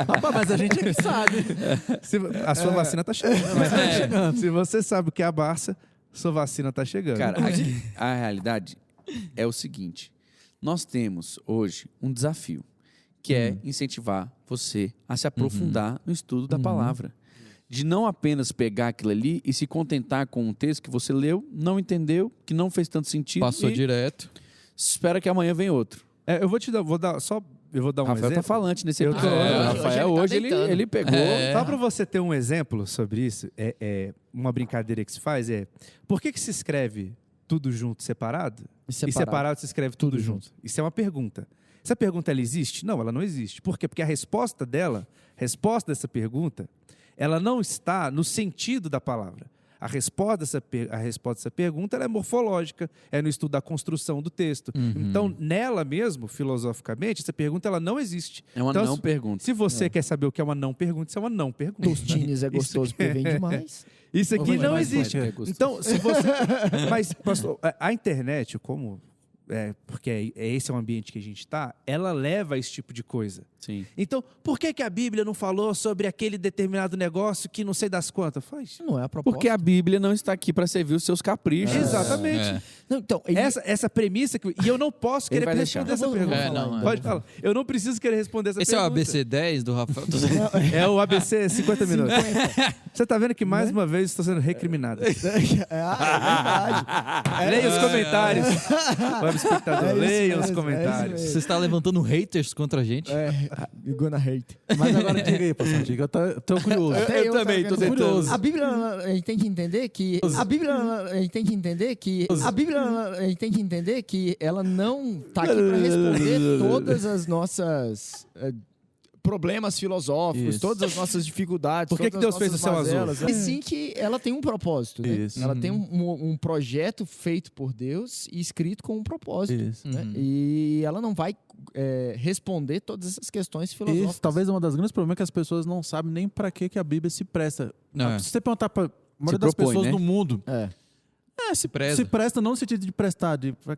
Rapaz, mas a gente é que sabe. A sua vacina está chegando. Se você sabe o que é a Barça, sua vacina está chegando. Cara, a realidade é o seguinte. Nós temos hoje um desafio, que é incentivar você a se aprofundar no estudo da palavra. De não apenas pegar aquilo ali e se contentar com um texto que você leu, não entendeu, que não fez tanto sentido. Passou e direto. espera que amanhã venha outro. Eu vou dar O um Rafael exemplo. tá falante nesse Eu episódio. tô- O Rafael hoje ele pegou. Só para você ter um exemplo sobre isso, uma brincadeira que se faz por que se escreve tudo junto separado? E separado se escreve tudo junto. Isso é uma pergunta. Essa pergunta ela existe? Não, ela não existe. Por quê? Porque a resposta dessa pergunta, ela não está no sentido da palavra. A resposta dessa pergunta ela é morfológica, é no estudo da construção do texto. Então, nela mesmo, filosoficamente, essa pergunta ela não existe. É uma Então, não pergunta. Se você quer saber o que é uma não pergunta, isso é uma não pergunta. Tostines é gostoso porque vem demais. Isso aqui Mas não mais existe. forte, é gostoso. Então, se você. Mas, pastor, a internet, porque esse é o ambiente que a gente está, ela leva a esse tipo de coisa. Sim. Então, por que a Bíblia não falou sobre aquele determinado negócio que não sei das quantas? Faz. Não é a proposta. Porque a Bíblia não está aqui para servir os seus caprichos. Exatamente. Não, então, Essa premissa. E eu não posso Ele querer vai responder deixar. essa pergunta. não, Pode falar. Eu não preciso querer responder essa Esse é o pergunta. ABC 10 do Rafael? É o ABC 50 minutos. Você está vendo que mais uma vez estou sendo recriminado. é verdade. Leia os comentários. Web espectador, leia os mesmo, comentários. Você está levantando haters contra a gente? You're gonna hate. Mas agora diga aí, pastor. Diga, eu tô curioso. Até Eu também tava tô querendo- curioso. A Bíblia, a gente tem que entender que a Bíblia ela não está aqui para responder todas as nossas problemas filosóficos, Isso. todas as nossas dificuldades. Por que todas Deus as fez nossas o céu azul? mazelas. E sim que ela tem um propósito, né? Isso. Ela tem um projeto feito por Deus e escrito com um propósito. Isso. Né? E ela não vai responder todas essas questões filosóficas. Isso, talvez um dos grandes problemas é que as pessoas não sabem nem para que a Bíblia se presta. É. Se você perguntar para a maioria das propõe, pessoas né? do mundo, Se preza. se presta não no sentido de prestar, para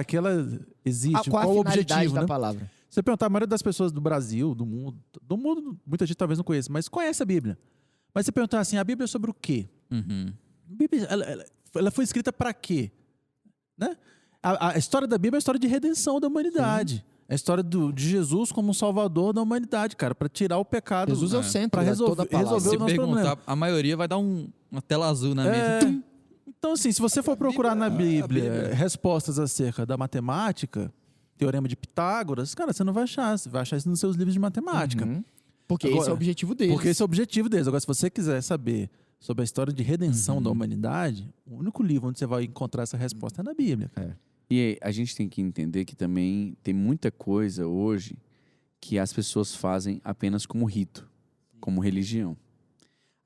que ela existe, Qual qual a o finalidade objetivo, da né? palavra? Você perguntar, a maioria das pessoas do Brasil, do mundo, muita gente talvez não conheça, mas conhece a Bíblia. Mas você perguntar assim, a Bíblia é sobre o quê? A Bíblia, ela foi escrita para quê? Né? A história da Bíblia é a história de redenção da humanidade. É a história de Jesus como um salvador da humanidade, cara, para tirar o pecado. Jesus é o centro para toda a palavra. resolver Se o nosso problema. perguntar, a maioria vai dar uma tela azul na mesa. Então, assim, se você for procurar na Bíblia respostas acerca da matemática, teorema de Pitágoras, cara, você não vai achar. Você vai achar isso nos seus livros de matemática. Porque Agora, esse é o objetivo deles. Porque esse é o objetivo deles. Agora, se você quiser saber sobre a história de redenção da humanidade, o único livro onde você vai encontrar essa resposta é na Bíblia. E aí, a gente tem que entender que também tem muita coisa hoje que as pessoas fazem apenas como rito, como religião.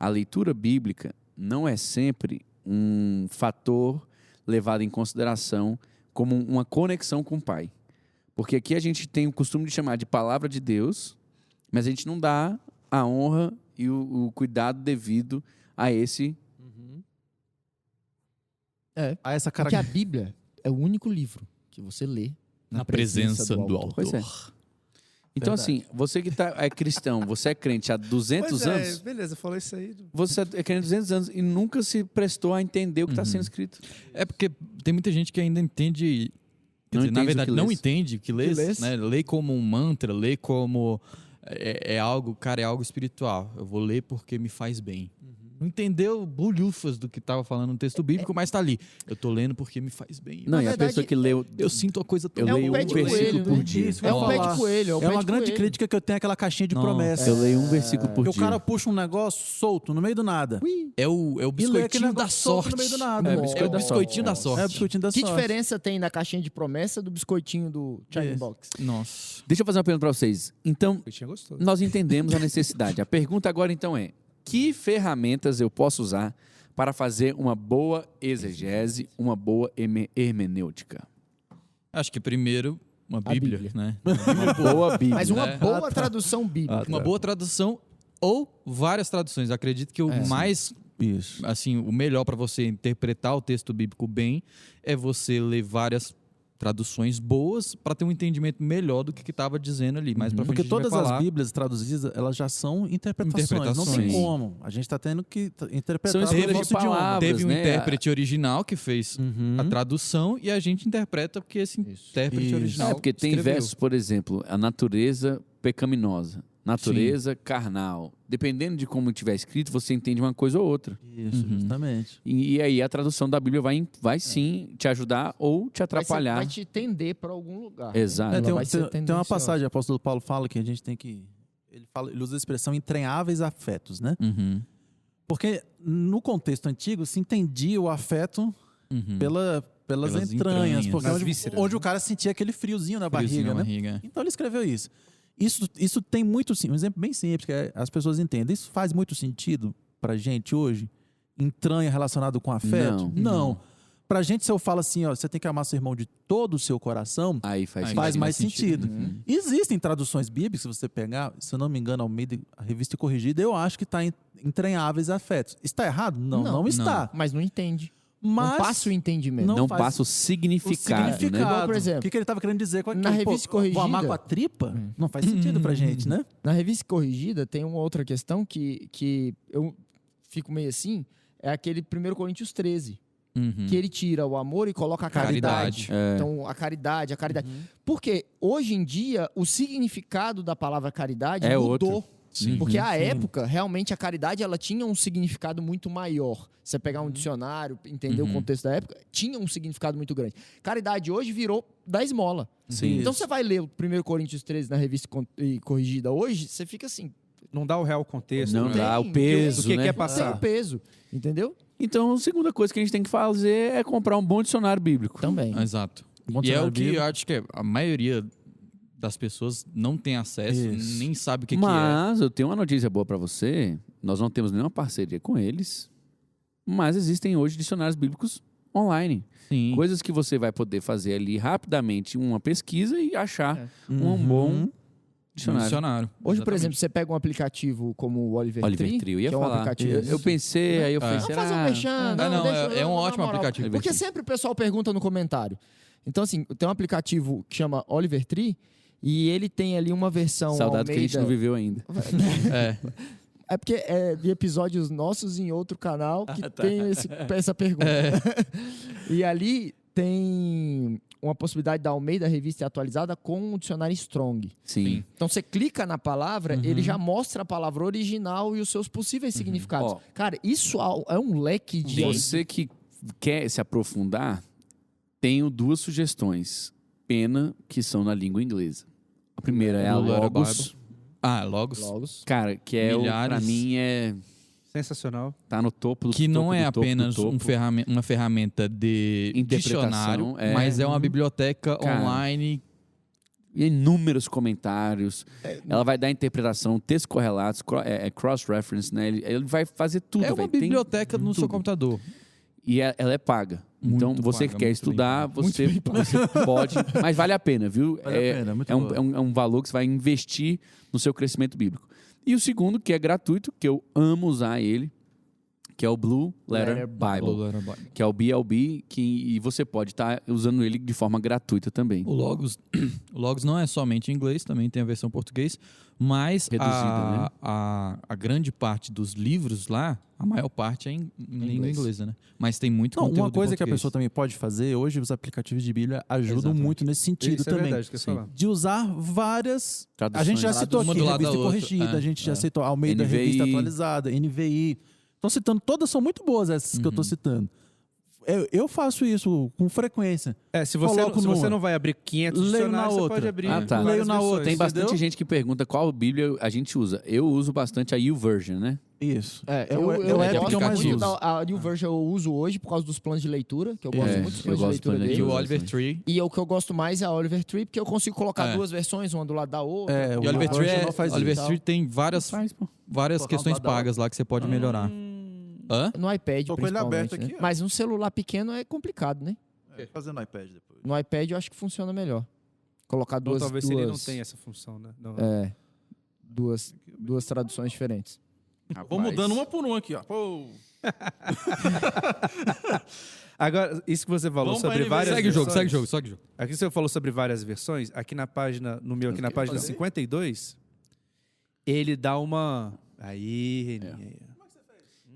A leitura bíblica não é sempre um fator levado em consideração como uma conexão com o Pai. Porque aqui a gente tem o costume de chamar de palavra de Deus, mas a gente não dá a honra e o cuidado devido a esse. A essa Porque a Bíblia é o único livro que você lê Na presença do autor. Pois é. Então, assim, você que é cristão, você é crente há 200 anos, Beleza, falou isso aí. você é crente há 200 anos e nunca se prestou a entender o que está sendo escrito. É porque tem muita gente que ainda entende... Não entende na o verdade, que não lês. entende o que lê, né? Lê como um mantra, lê como... É algo, cara, é algo espiritual. Eu vou ler porque me faz bem. Não entendeu bolhufas do que estava falando no texto bíblico, mas tá ali. Eu tô lendo porque me faz bem. Não, e a verdade, pessoa que leu... Eu sinto a coisa tão... Eu um leio pé um de versículo coelho, por né? dia. Isso que eu É ia um pé falar. de coelho. É uma grande crítica que eu tenho àquela caixinha de Nossa. promessa. Eu leio um versículo por Porque dia. o cara puxa um negócio solto, no meio do nada. É o E lê aquele biscoitinho da negócio solto sorte. no meio do nada. É, É biscoito o da biscoitinho da sorte. É o biscoitinho da Que sorte. diferença tem na caixinha de promessa do biscoitinho do China Isso. Box? Nossa. Deixa eu fazer uma pergunta para vocês. Então, Eu tinha gostado. nós entendemos a necessidade. A pergunta agora, então, é: que ferramentas eu posso usar para fazer uma boa exegese, uma boa hermenêutica? Acho que primeiro, uma Bíblia, Bíblia. né? Uma boa Bíblia. Mas uma né? boa tradução bíblica. Uma boa tradução ou várias traduções. Acredito que o mais, Isso. assim, o melhor para você interpretar o texto bíblico bem é você ler várias traduções boas para ter um entendimento melhor do que estava dizendo ali. Mas para Porque frente a gente todas vai falar. as Bíblias traduzidas, elas já são interpretações. Não tem Interpretações. como. A gente está tendo que interpretar São no escolhas de nosso idioma. palavras. Teve um né? intérprete original que fez Uhum. a tradução e a gente interpreta porque esse intérprete Isso. original É, porque tem escreveu. versos, por exemplo, a natureza pecaminosa, natureza carnal. Dependendo de como estiver escrito, você entende uma coisa ou outra. Isso, justamente. E aí a tradução da Bíblia vai sim te ajudar ou te atrapalhar. Vai te tender para algum lugar. Exato. Ela Tem, vai ser tem uma tendenciosa. passagem, o apóstolo Paulo fala que a gente tem que... Ele usa a expressão entranháveis afetos, né? Uhum. Porque no contexto antigo se entendia o afeto Uhum. pelas Pelas entranhas, entranhas. porque Nas onde, vísceras, onde né? o cara sentia aquele friozinho na Friozinho barriga, na né? barriga. Então ele escreveu isso. Isso tem muito, um exemplo bem simples, que as pessoas entendem. Isso faz muito sentido pra gente hoje? Entranha relacionado com afeto? Não. Pra gente, se eu falo assim, ó, você tem que amar seu irmão de todo o seu coração, Aí faz Aí sentido. faz mais sentido. Uhum. Existem traduções bíblicas, se você pegar, se eu não me engano, Almeida, a Revista Corrigida, eu acho que está entranháveis afetos. Está errado? Não está. Mas não entende. Mas Não passa o entendimento. Não faz passa o significado, né? Igual, por exemplo, o que ele estava querendo dizer com aquilo? na Revista Vou amar Corrigida- com a tripa? Não faz sentido pra gente, né? Na Revista Corrigida tem uma outra questão que eu fico meio assim, é aquele 1 Coríntios 13, Uhum. que ele tira o amor e coloca a caridade. Caridade. É. Então, a caridade. Porque hoje em dia, o significado da palavra caridade É mudou. outro. Sim. Porque à época, realmente, a caridade ela tinha um significado muito maior. Você pegar um dicionário, entender o contexto da época, tinha um significado muito grande. Caridade hoje virou da esmola. Sim. Então você vai ler o 1 Coríntios 13 na Revista Corrigida hoje, você fica assim, Não dá o real contexto. Não né? dá tem, o peso, do que né? quer tem passar. o peso, entendeu? Então, a segunda coisa que a gente tem que fazer é comprar um bom dicionário bíblico. Também. Exato. Bom E é dicionário o que bíblico. eu acho que a maioria das pessoas não tem acesso, Isso. nem sabe o que é. Mas eu tenho uma notícia boa para você. Nós não temos nenhuma parceria com eles, mas existem hoje dicionários bíblicos online. Sim. Coisas que você vai poder fazer ali rapidamente uma pesquisa e achar um Uhum. bom dicionário. Dicionário. Hoje, por Exatamente. exemplo, você pega um aplicativo como o Oliver Tree, Tree, eu ia que é um falar. aplicativo... Eu pensei, aí eu falei, Vamos fazer um será? mexendo. não, é um ótimo aplicativo. Porque sempre o pessoal pergunta no comentário. Então, assim, tem um aplicativo que chama Oliver Tree E ele tem ali uma versão Saudade que a gente não Almeida... viveu ainda. É porque é de episódios nossos em outro canal que tem essa pergunta. E ali tem uma possibilidade da Almeida Revista Atualizada com um dicionário Strong. Sim. Então você clica na palavra, ele já mostra a palavra original e os seus possíveis significados. Ó. Cara, isso é um leque de... Você que quer se aprofundar, tenho 2 sugestões. Pena que são na língua inglesa. A primeira é a Logos. Logos. Cara, que é pra mim Sensacional. tá no topo do Que topo não do é topo do apenas topo. uma ferramenta de Interpretação, dicionário, mas é uma biblioteca Cara, online. E inúmeros comentários. Ela vai dar interpretação, textos correlatos, cross-reference, né? Ele vai fazer tudo. É uma velho. Tem biblioteca no seu tudo. computador. E ela é paga. Então, Muito você paga, que quer muito estudar, você pode. Mas vale a pena, viu? Vale a pena, muito é boa. um valor que você vai investir no seu crescimento bíblico. E o segundo, que é gratuito, que eu amo usar ele, que é o Blue Letter Bible. Que é o BLB, e você pode estar usando ele de forma gratuita também. O Logos não é somente em inglês, também tem a versão português, mas Reduzida, né? a grande parte dos livros lá, a maior parte é em língua inglesa, né? Mas tem muito conteúdo Uma coisa em que a português. pessoa também pode fazer, hoje os aplicativos de Bíblia ajudam Exatamente. muito nesse sentido Isso é também. verdade, que eu ia falar. De usar várias... Traduções. A gente já citou Uma aqui do lado Revista da outra. Corrigida, a gente já citou Almeida NVI. Revista Atualizada, NVI. Estou citando, todas são muito boas essas que eu estou citando. Eu faço isso com frequência. Se você, Coloco se você numa. não vai abrir 500 Leio dicionários, na você outra. pode abrir Ah, tá. várias Leio na versões. outra. Tem bastante entendeu? gente que pergunta qual Bíblia a gente usa. Eu uso bastante a YouVersion, né? Isso. Eu o app que eu mais muito uso. a New Version eu uso hoje por causa dos planos de leitura, que eu gosto muito dos eu planos de gosto leitura do plano de dele. E o Deus, Oliver né? Tree. E o que eu gosto mais é a Oliver Tree, porque eu consigo colocar É. 2 versões, uma do lado da outra. É, E o Oliver Tree, YouVersion não faz Oliver isso. Tree tem várias Faz, pô. várias Colocar questões um lado da pagas lá que você pode melhorar. Hã? No iPad, Tô com ele principalmente. aberto né? aqui, ó. Mas um celular pequeno é complicado, né? Fazendo no iPad depois. No iPad eu acho que funciona melhor. Colocar Ou duas... talvez ele não tenha essa função, né? Não. duas traduções diferentes. Vou mudando uma por uma aqui, ó. Pô. Agora, isso que você falou Vamos pra sobre NVI. várias Segue o jogo, versões, segue o jogo, segue o jogo. Aqui você falou sobre várias versões. Aqui na página, no meu aqui na página fazer? 52, ele dá uma... Aí, Reninha.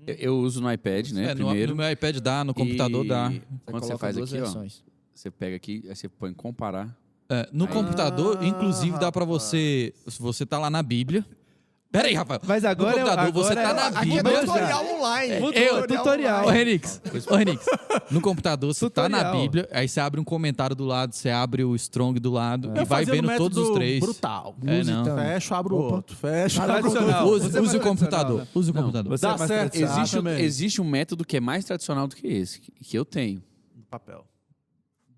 Eu uso no iPad, né? No Primeiro. meu iPad dá, no computador dá. Quando você coloca faz duas aqui, ó. versões. Você pega aqui, aí você põe comparar. No computador, inclusive, dá pra você. Se você tá lá na Bíblia. Pera aí, Rafael. Mas agora no computador, você tá na Aqui é Bíblia. tutorial online. Tutorial. Ô, Renix, no computador, você tá na Tutorial. Bíblia, aí você abre um comentário do lado, você abre o Strong do lado e Eu vai fazia no vendo todos os método três. brutal. É, não. então. Fecha, abro Opa. outro. Fecha, abro Tradicional. outro. Você é Use mais o computador. tradicional, Use o computador. Você é Dá mais certo. tradicional. Exatamente. Existe um método que é mais tradicional do que esse, que eu tenho. Papel.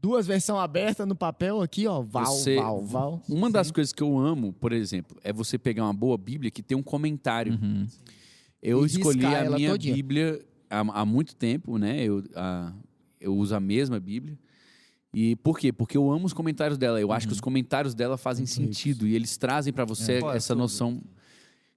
Duas versões abertas no papel aqui, ó. Você- Val. Uma das coisas que eu amo, por exemplo, é você pegar uma boa Bíblia que tem um comentário. Uhum. Eu E escolhi riscar a ela minha todinha. Bíblia há muito tempo, né? Eu uso a mesma Bíblia. E por quê? Porque eu amo os comentários dela. Eu acho que os comentários dela fazem sentido e eles trazem pra você Pô, é essa tudo. noção.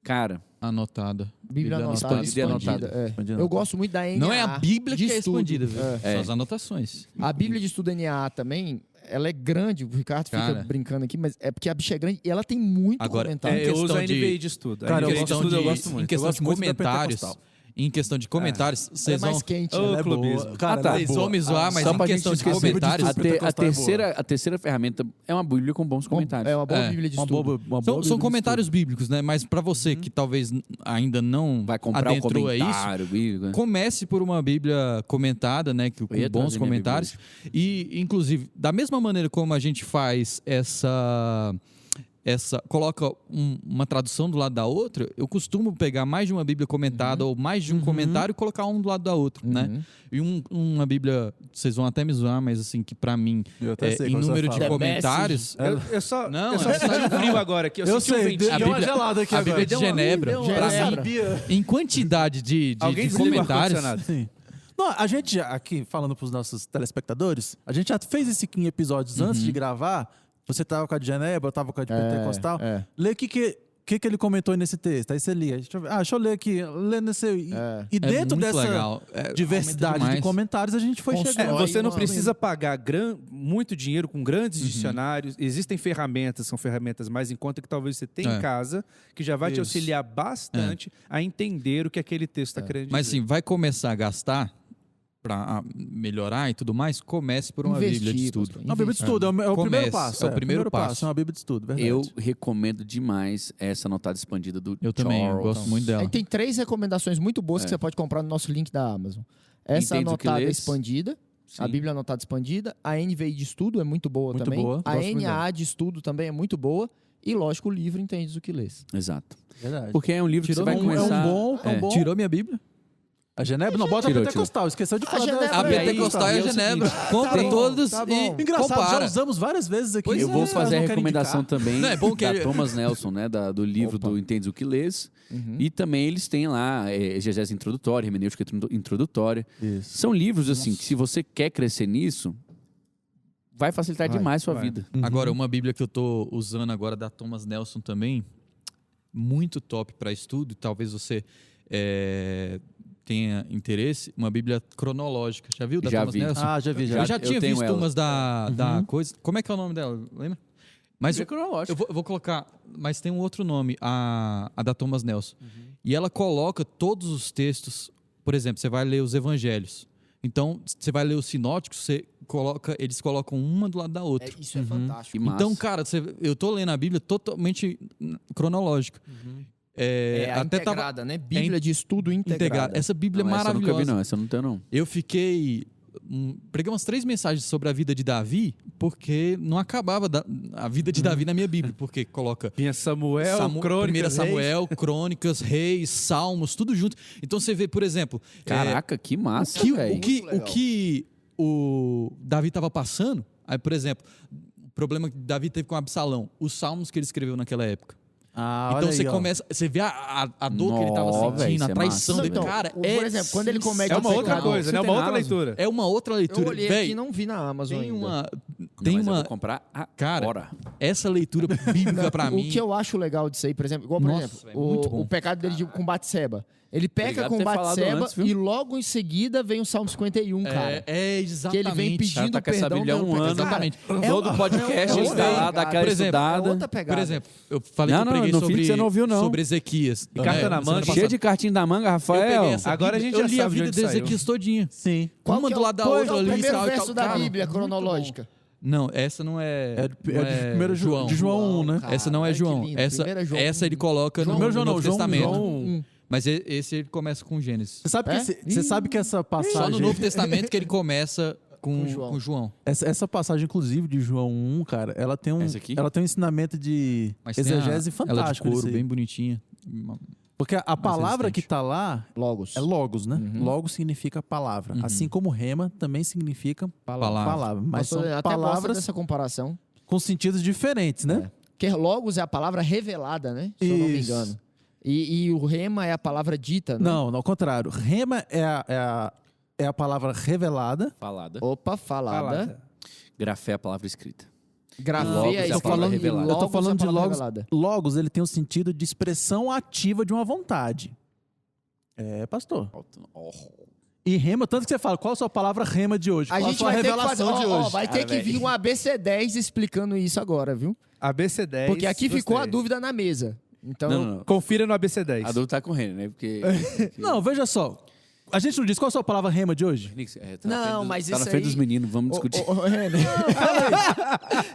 Cara, Anotada. Bíblia anotada, expandida e anotada. expandida. É. Expandida e Eu gosto muito da NA. Não é a Bíblia de que é estudo. expandida, viu? É. São as anotações. A Bíblia de estudo NA também, ela é grande. O Ricardo fica Cara. brincando aqui, mas é porque a bicha é grande e ela tem muito Agora, comentário. Eu uso questão a de- NVI de estudo. A Cara, NVI eu de gosto estudo eu de- gosto Em muito. questão Eu de gosto muito da comentários. Pentecostal. Em questão de comentários, Ela é vocês mais vão. quente. Ô, né? clubismo. Cara, tá. Vocês vão me zoar, mas só em pra questão gente de esquecer, comentários. a terceira ferramenta é uma Bíblia com bons comentários. É uma boa É, Bíblia de Uma estudo. boa, uma São boa comentários bíblicos, né? Mas pra você que talvez ainda não Vai comprar o adentrou a isso, comentário bíblico. né? comece por uma Bíblia comentada, né? Com ia bons trazer minha comentários. E, inclusive, da mesma maneira como a gente faz coloca uma tradução do lado da outra, eu costumo pegar mais de uma Bíblia comentada ou mais de um comentário e colocar um do lado da outra, né? E uma Bíblia, vocês vão até me zoar, mas assim, que pra mim, Eu até sei em qual você número de fala. comentários... Eu só, Não, eu só é- senti um frio agora aqui. Eu senti um sei, ventinho. A deu uma Bíblia- gelada aqui a agora. Bíblia de Genebra, deu uma pra gelada. mim, em quantidade de Alguém desliga o comentários... ar-condicionado. Sim. Não, a gente já, aqui, falando pros nossos telespectadores, a gente já fez esse aqui em episódios antes de gravar. Você tava com a de Genebra, eu tava com a de Pentecostal. é. Lê o que que ele comentou nesse texto? Aí você lia. Deixa eu ler aqui. Lendo esse, e dentro muito dessa legal. diversidade aumenta de demais. comentários, a gente foi chegando. Você não uma- precisa pagar muito dinheiro com grandes dicionários. Existem ferramentas, são ferramentas mais em conta que talvez você tenha em casa, que já vai te Isso. auxiliar bastante a entender o que aquele texto está querendo Mas dizer. assim, vai começar a gastar para melhorar e tudo mais, comece por uma Investir, Bíblia de estudo. pastor, Uma Bíblia de estudo, é o primeiro Comece, passo. é o primeiro passo. É uma Bíblia de estudo, verdade. Eu recomendo demais essa anotada expandida do Eu também Charlton. gosto muito dela. Aí tem 3 recomendações muito boas que você pode comprar no nosso link da Amazon. Essa Entendes o que anotada lês? expandida, a Sim. Bíblia anotada expandida, a NVI de estudo é muito boa Muito também, boa, a gosto muito NAA de estudo também é muito boa e, lógico, o livro Entendes o que lês. Exato. Verdade. Porque é um livro que você vai começar... É um bom. Tirou minha Bíblia? A Genebra? Não, bota a Tirou, Pentecostal. Esqueceu de falar Genebra dessa. A Pra Pentecostal aí e a é o Genebra. seguinte, Compra bom, todos tá e bom. Engraçado, compara. já usamos várias vezes aqui. Pois Eu vou Os caras fazer a não querem recomendação indicar. também Não, é bom que da ele- Thomas Nelson, né, do livro do Entendes o que Lês. E também eles têm lá exegese introdutória, hermenêutica introdutória. Isso. São livros, assim, que se você quer crescer nisso, vai facilitar demais sua vida. Agora, uma Bíblia que eu tô usando agora da Thomas Nelson também, muito top para estudo, e talvez você tenha interesse, uma Bíblia cronológica. Já viu da Já Thomas vi. Nelson? Ah, já vi, Eu já eu tinha tenho visto ela. umas da coisa. Como é que é o nome dela? Lembra? Mas Bíblia cronológica. eu vou colocar, mas tem um outro nome, a da Thomas Nelson. E ela coloca todos os textos, por exemplo, você vai ler os evangelhos. Então, você vai ler os sinóticos, eles colocam uma do lado da outra. Isso é fantástico. Que massa. Então, cara, eu tô lendo a Bíblia totalmente cronológica. É a até integrada, né? Bíblia de estudo integrada. Essa Bíblia Não, é essa eu nunca vi, maravilhosa. não. Essa eu não tenho, não. Eu fiquei. Preguei umas 3 mensagens sobre a vida de Davi, porque não acabava a vida de Davi na minha Bíblia, porque coloca Tinha Samuel, Crônicas, 1 Samuel, Crônicas, Reis, Salmos, tudo junto. Então você vê, por exemplo, Caraca, que massa, o velho. que o Davi estava passando. Aí, por exemplo, o problema que Davi teve com Absalão, os salmos que ele escreveu naquela época. Ah, Então olha você aí, ó. começa, você vê a dor que ele estava Nó, velho, sentindo, isso a é traição massa, dele. velho. Cara, Por exemplo, quando ele comete É uma outra pecado, coisa, né? você Uma tem outra na Amazon. leitura. É uma outra leitura. Eu olhei Véi, aqui e não vi na Amazon tem ainda. uma. Não, Tem mas eu uma. vou comprar Cara, agora. essa leitura bíblica pra mim. O que eu acho legal disso aí, por exemplo, igual, por Nossa, exemplo, velho, muito bom. o pecado dele com Batseba. Ele peca Obrigado com por ter falado Batseba antes, viu? e logo em seguida vem o Salmo 51, cara. É Que exatamente. ele vem O cara pedindo tá com essa perdão Bíblia há pelo um pecado. ano. Exatamente. Todo podcast é está lá, outra dá aquela Por exemplo, estudada. É outra pegada. Por exemplo, eu falei Não, que eu não, preguei no sobre, fim você não ouviu, não. sobre Ezequias. E carta na manga. Cheio de cartinha da manga, Eu Rafael. peguei essa Agora a Bíblia, gente eu já li a sabe de vida onde de saiu. Ezequias todinha. Sim. Qual Uma que é do lado da qual outra é o ali, primeiro tal, e verso tal. da Cara, Bíblia muito cronológica? Não, essa não é. É não de primeiro João. de João 1, né? cara. Essa não é Ai, que João. lindo. Essa, Primeiro é João. essa ele coloca no, Primeiro João no não, Novo João Testamento. João. Mas esse ele começa com Gênesis. Você sabe, É? você sabe que essa passagem... Só no Novo Testamento que ele começa com João. Essa passagem, inclusive, de João 1, cara, ela tem um ensinamento de Mas tem exegese ela de fantástico. couro, nisso aí. bem bonitinha. Porque a palavra que resistente. tá lá Logos. é logos, né? Logos significa palavra. Assim como rema também significa palavra. Mas Pastor, são até gosta palavras dessa comparação. com sentidos diferentes, né? Porque logos é a palavra revelada, né? Se eu não me Isso. engano. E o rema é a palavra dita, né? Não, ao contrário. Rema é a palavra revelada. Falada. Opa, falada. Falada. Grafé é a palavra escrita. Grafeia Logos é é a isso. palavra E revelada. logos Eu tô falando é a de palavra logos. revelada. Logos, ele tem o sentido de expressão ativa de uma vontade. É, pastor. E rema, tanto que você fala, qual a sua palavra rema de hoje? A Qual gente a sua vai ter que fazer, revelação de hoje? vai ter Cara, que vir velho. um ABC10 explicando isso agora, viu? ABC10. Porque aqui ficou a gostei. dúvida na mesa. Então, Não. Confira no ABC10. A dúvida tá correndo, né? Porque... Não, veja só. A gente não diz qual a sua palavra rema de hoje? Tá na Não, frente dos- mas tá isso na frente aí- dos meninos, vamos discutir. Renan.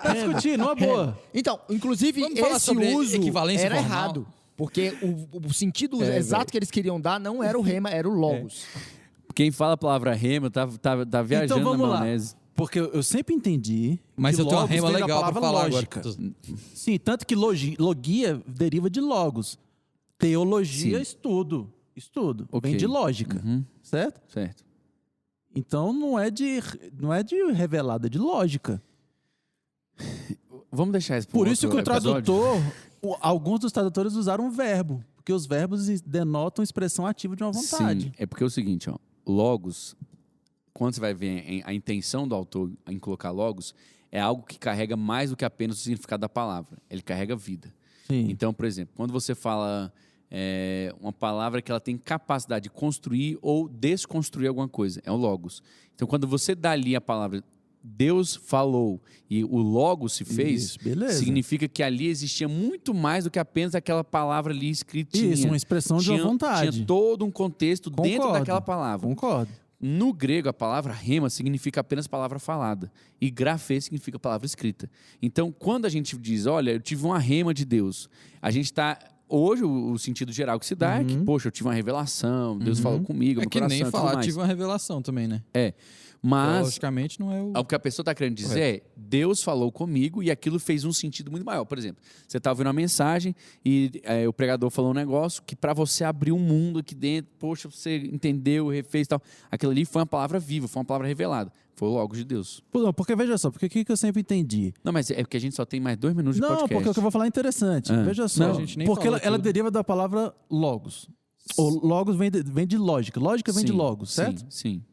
Tá discutindo, uma boa. Então, inclusive, Vamos falar esse sobre uso equivalência era formal? errado. Porque o sentido exato que eles queriam dar não era o rema, era o logos. Quem fala a palavra rema tá viajando Então vamos na lá. maionese. Porque eu sempre entendi. Mas que eu tenho uma logos rema vem da legal pra palavra falar lógica. agora. Sim, tanto que logia deriva de logos. Teologia, Sim. estudo. Ok. Vem de lógica, Uhum, certo? certo. Então não é de revelada, é de lógica. Vamos deixar isso Por isso que o episódio? tradutor, alguns dos tradutores usaram um verbo, porque os verbos denotam expressão ativa de uma vontade. Sim, é porque é o seguinte, ó. Logos, quando você vai ver a intenção do autor em colocar logos, é algo que carrega mais do que apenas o significado da palavra. Ele carrega vida. Sim. Então, por exemplo, quando você fala uma palavra que ela tem capacidade de construir ou desconstruir alguma coisa, é o logos. Então, quando você dá ali a palavra Deus falou e o logos se fez, Isso, beleza. significa que ali existia muito mais do que apenas aquela palavra ali escrita. Isso, uma expressão de uma vontade. Tinha todo um contexto dentro Concordo. daquela palavra. Concordo. No grego, a palavra rema significa apenas palavra falada. E grafê significa palavra escrita. Então, quando a gente diz, olha, eu tive uma rema de Deus, a gente está... Hoje, o sentido geral que se dá é que, poxa, eu tive uma revelação, Deus falou comigo, É meu que coração, nem e tudo falar, mais. tive uma revelação também, né? Mas Logicamente não é o que a pessoa está querendo dizer é, Deus falou comigo e aquilo fez um sentido muito maior. Por exemplo, você está ouvindo uma mensagem e o pregador falou um negócio que para você abrir um mundo aqui dentro, poxa, você entendeu, refez e tal. Aquilo ali foi uma palavra viva, foi uma palavra revelada. Foi o Logos de Deus. Não, porque veja só, porque o que eu sempre entendi? Não, mas é porque a gente só tem mais 2 minutos de Não, podcast. porque o que eu vou falar é interessante. Veja só. Não, a gente nem porque falou ela tudo. deriva da palavra logos. O logos vem de lógica. Lógica vem de Sim, logos, certo? Sim, sim.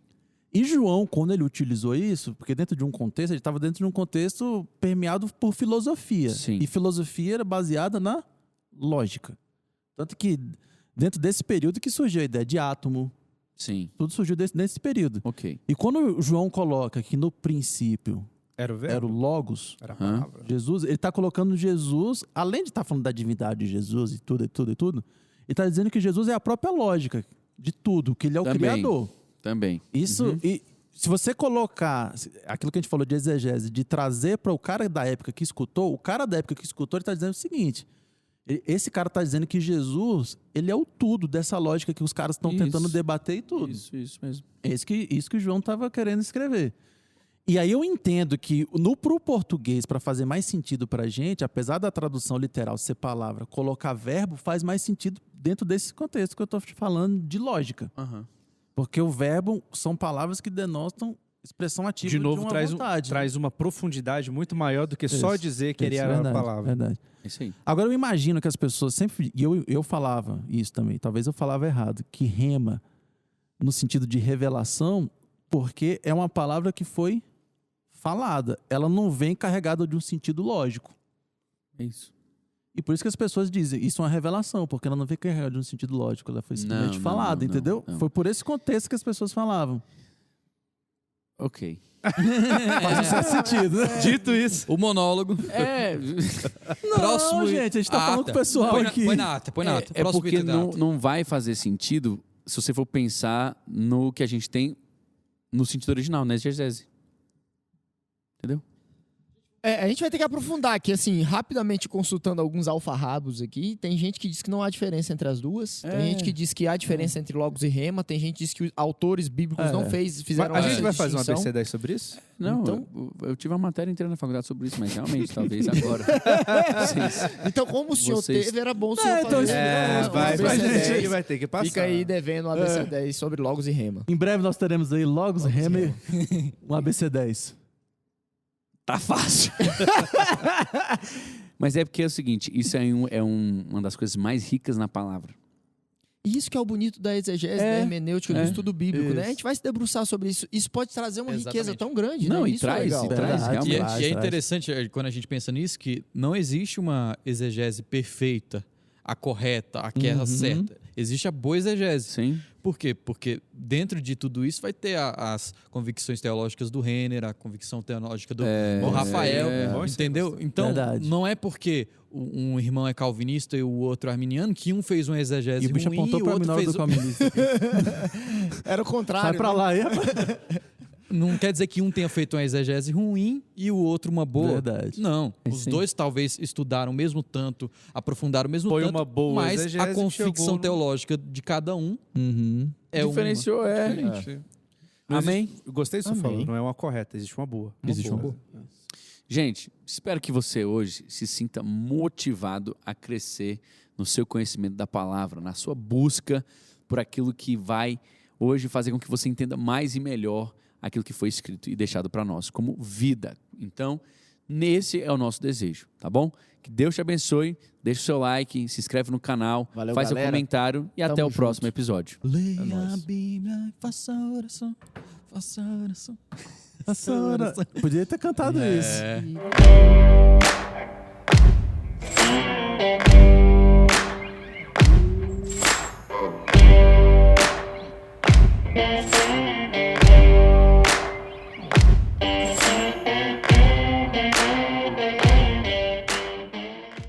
E João, quando ele utilizou isso, porque dentro de um contexto, ele estava dentro de um contexto permeado por filosofia. Sim. E filosofia era baseada na lógica. Tanto que dentro desse período que surgiu a ideia de átomo, Sim, tudo surgiu nesse período. ok. E quando o João coloca que no princípio Era o verbo? era o logos, Era a palavra. Jesus, ele está colocando Jesus, além de estar falando da divindade de Jesus e tudo, ele está dizendo que Jesus é a própria lógica de tudo, que ele é o Também. Criador. Também. Isso, e se você colocar aquilo que a gente falou de exegese, de trazer para o cara da época que escutou, o cara da época que escutou, ele está dizendo o seguinte: esse cara está dizendo que Jesus, ele é o tudo dessa lógica que os caras estão Isso. tentando debater e tudo. Isso mesmo. É isso que o João estava querendo escrever. E aí eu entendo que pro português, para fazer mais sentido para a gente, apesar da tradução literal ser palavra, colocar verbo faz mais sentido dentro desse contexto que eu estou falando de lógica. Aham. Porque o verbo são palavras que denotam expressão ativa De novo, de uma traz, vontade. traz uma profundidade muito maior do que só Isso, dizer que ele isso, era verdade, a palavra. Verdade. É isso aí. Agora eu imagino que as pessoas sempre... E eu falava isso também, talvez eu falava errado, que rema no sentido de revelação, porque é uma palavra que foi falada. Ela não vem carregada de um sentido lógico. É isso. E por isso que as pessoas dizem, isso é uma revelação, porque ela não vem carregada de um sentido lógico, ela foi simplesmente Não, falada, não, entendeu? não. Foi por esse contexto que as pessoas falavam. Ok. Faz um certo sentido, né? Dito isso, O monólogo. É, Próximo. gente, a gente tá falando com o Ata. pessoal Põe aqui. Põe na ata, põe na ata. é Próximo porque item da não, ata. não vai fazer sentido se você for pensar no que a gente tem no sentido original, na exegese. Entendeu? A gente vai ter que aprofundar aqui, assim, rapidamente consultando alguns alfarrabos aqui. Tem gente que diz que não há diferença entre as duas. Tem gente que diz que há diferença entre logos e rema. Tem gente que diz que os autores bíblicos não fizeram a essa gente vai fazer uma distinção. ABC10 sobre isso? Não, Então- eu tive uma matéria inteira na faculdade sobre isso, mas realmente, talvez agora. Vocês- Então, como o senhor Vocês- teve, era bom o senhor então, fazer É, um vai, ABC10. gente vai ter que passar. Fica aí devendo um ABC10 sobre logos e rema. Em breve nós teremos aí logos, rema e um ABC10. Tá fácil. Mas é porque é o seguinte, isso é uma das coisas mais ricas na palavra. E isso que é o bonito da exegese, da hermenêutica, do estudo bíblico, né? A gente vai se debruçar sobre isso. Isso pode trazer uma riqueza Exatamente. tão grande, Não, né? e Isso é traz, legal. e traz, Verdade. E realmente. é interessante quando a gente pensa nisso que não existe uma exegese perfeita, a correta, a que é a certa. Existe a boa exegese. Sim. Por quê? Porque dentro de tudo isso vai ter as convicções teológicas do Renner, a convicção teológica do Rafael, entendeu? Então, Verdade. não é porque um irmão é calvinista e o outro arminiano que um fez uma exegese E o bicho ruim apontou e o pra outro mim na hora fez do calvinista. Era o contrário. Sai pra né? lá aí, rapaz. Não quer dizer que um tenha feito uma exegese ruim e o outro uma boa. Verdade. Não. Os Sim. dois talvez estudaram o mesmo tanto, aprofundaram o mesmo Foi tanto, uma boa mas exegese a que convicção chegou no- teológica de cada um é Diferenciou, diferente. Não Amém. existe- eu gostei disso que você Amém. falou, não é uma correta, existe uma boa. Existe uma boa. Gente, espero que você hoje se sinta motivado a crescer no seu conhecimento da palavra, na sua busca por aquilo que vai hoje fazer com que você entenda mais e melhor aquilo que foi escrito e deixado para nós como vida. Então, nesse é o nosso desejo, tá bom? Que Deus te abençoe, deixa o seu like, se inscreve no canal, Valeu, faz seu galera. comentário e até Tamo o próximo junto. episódio. Leia a Bíblia, faça oração, faça oração. Essa hora. Podia ter cantado isso. É. Música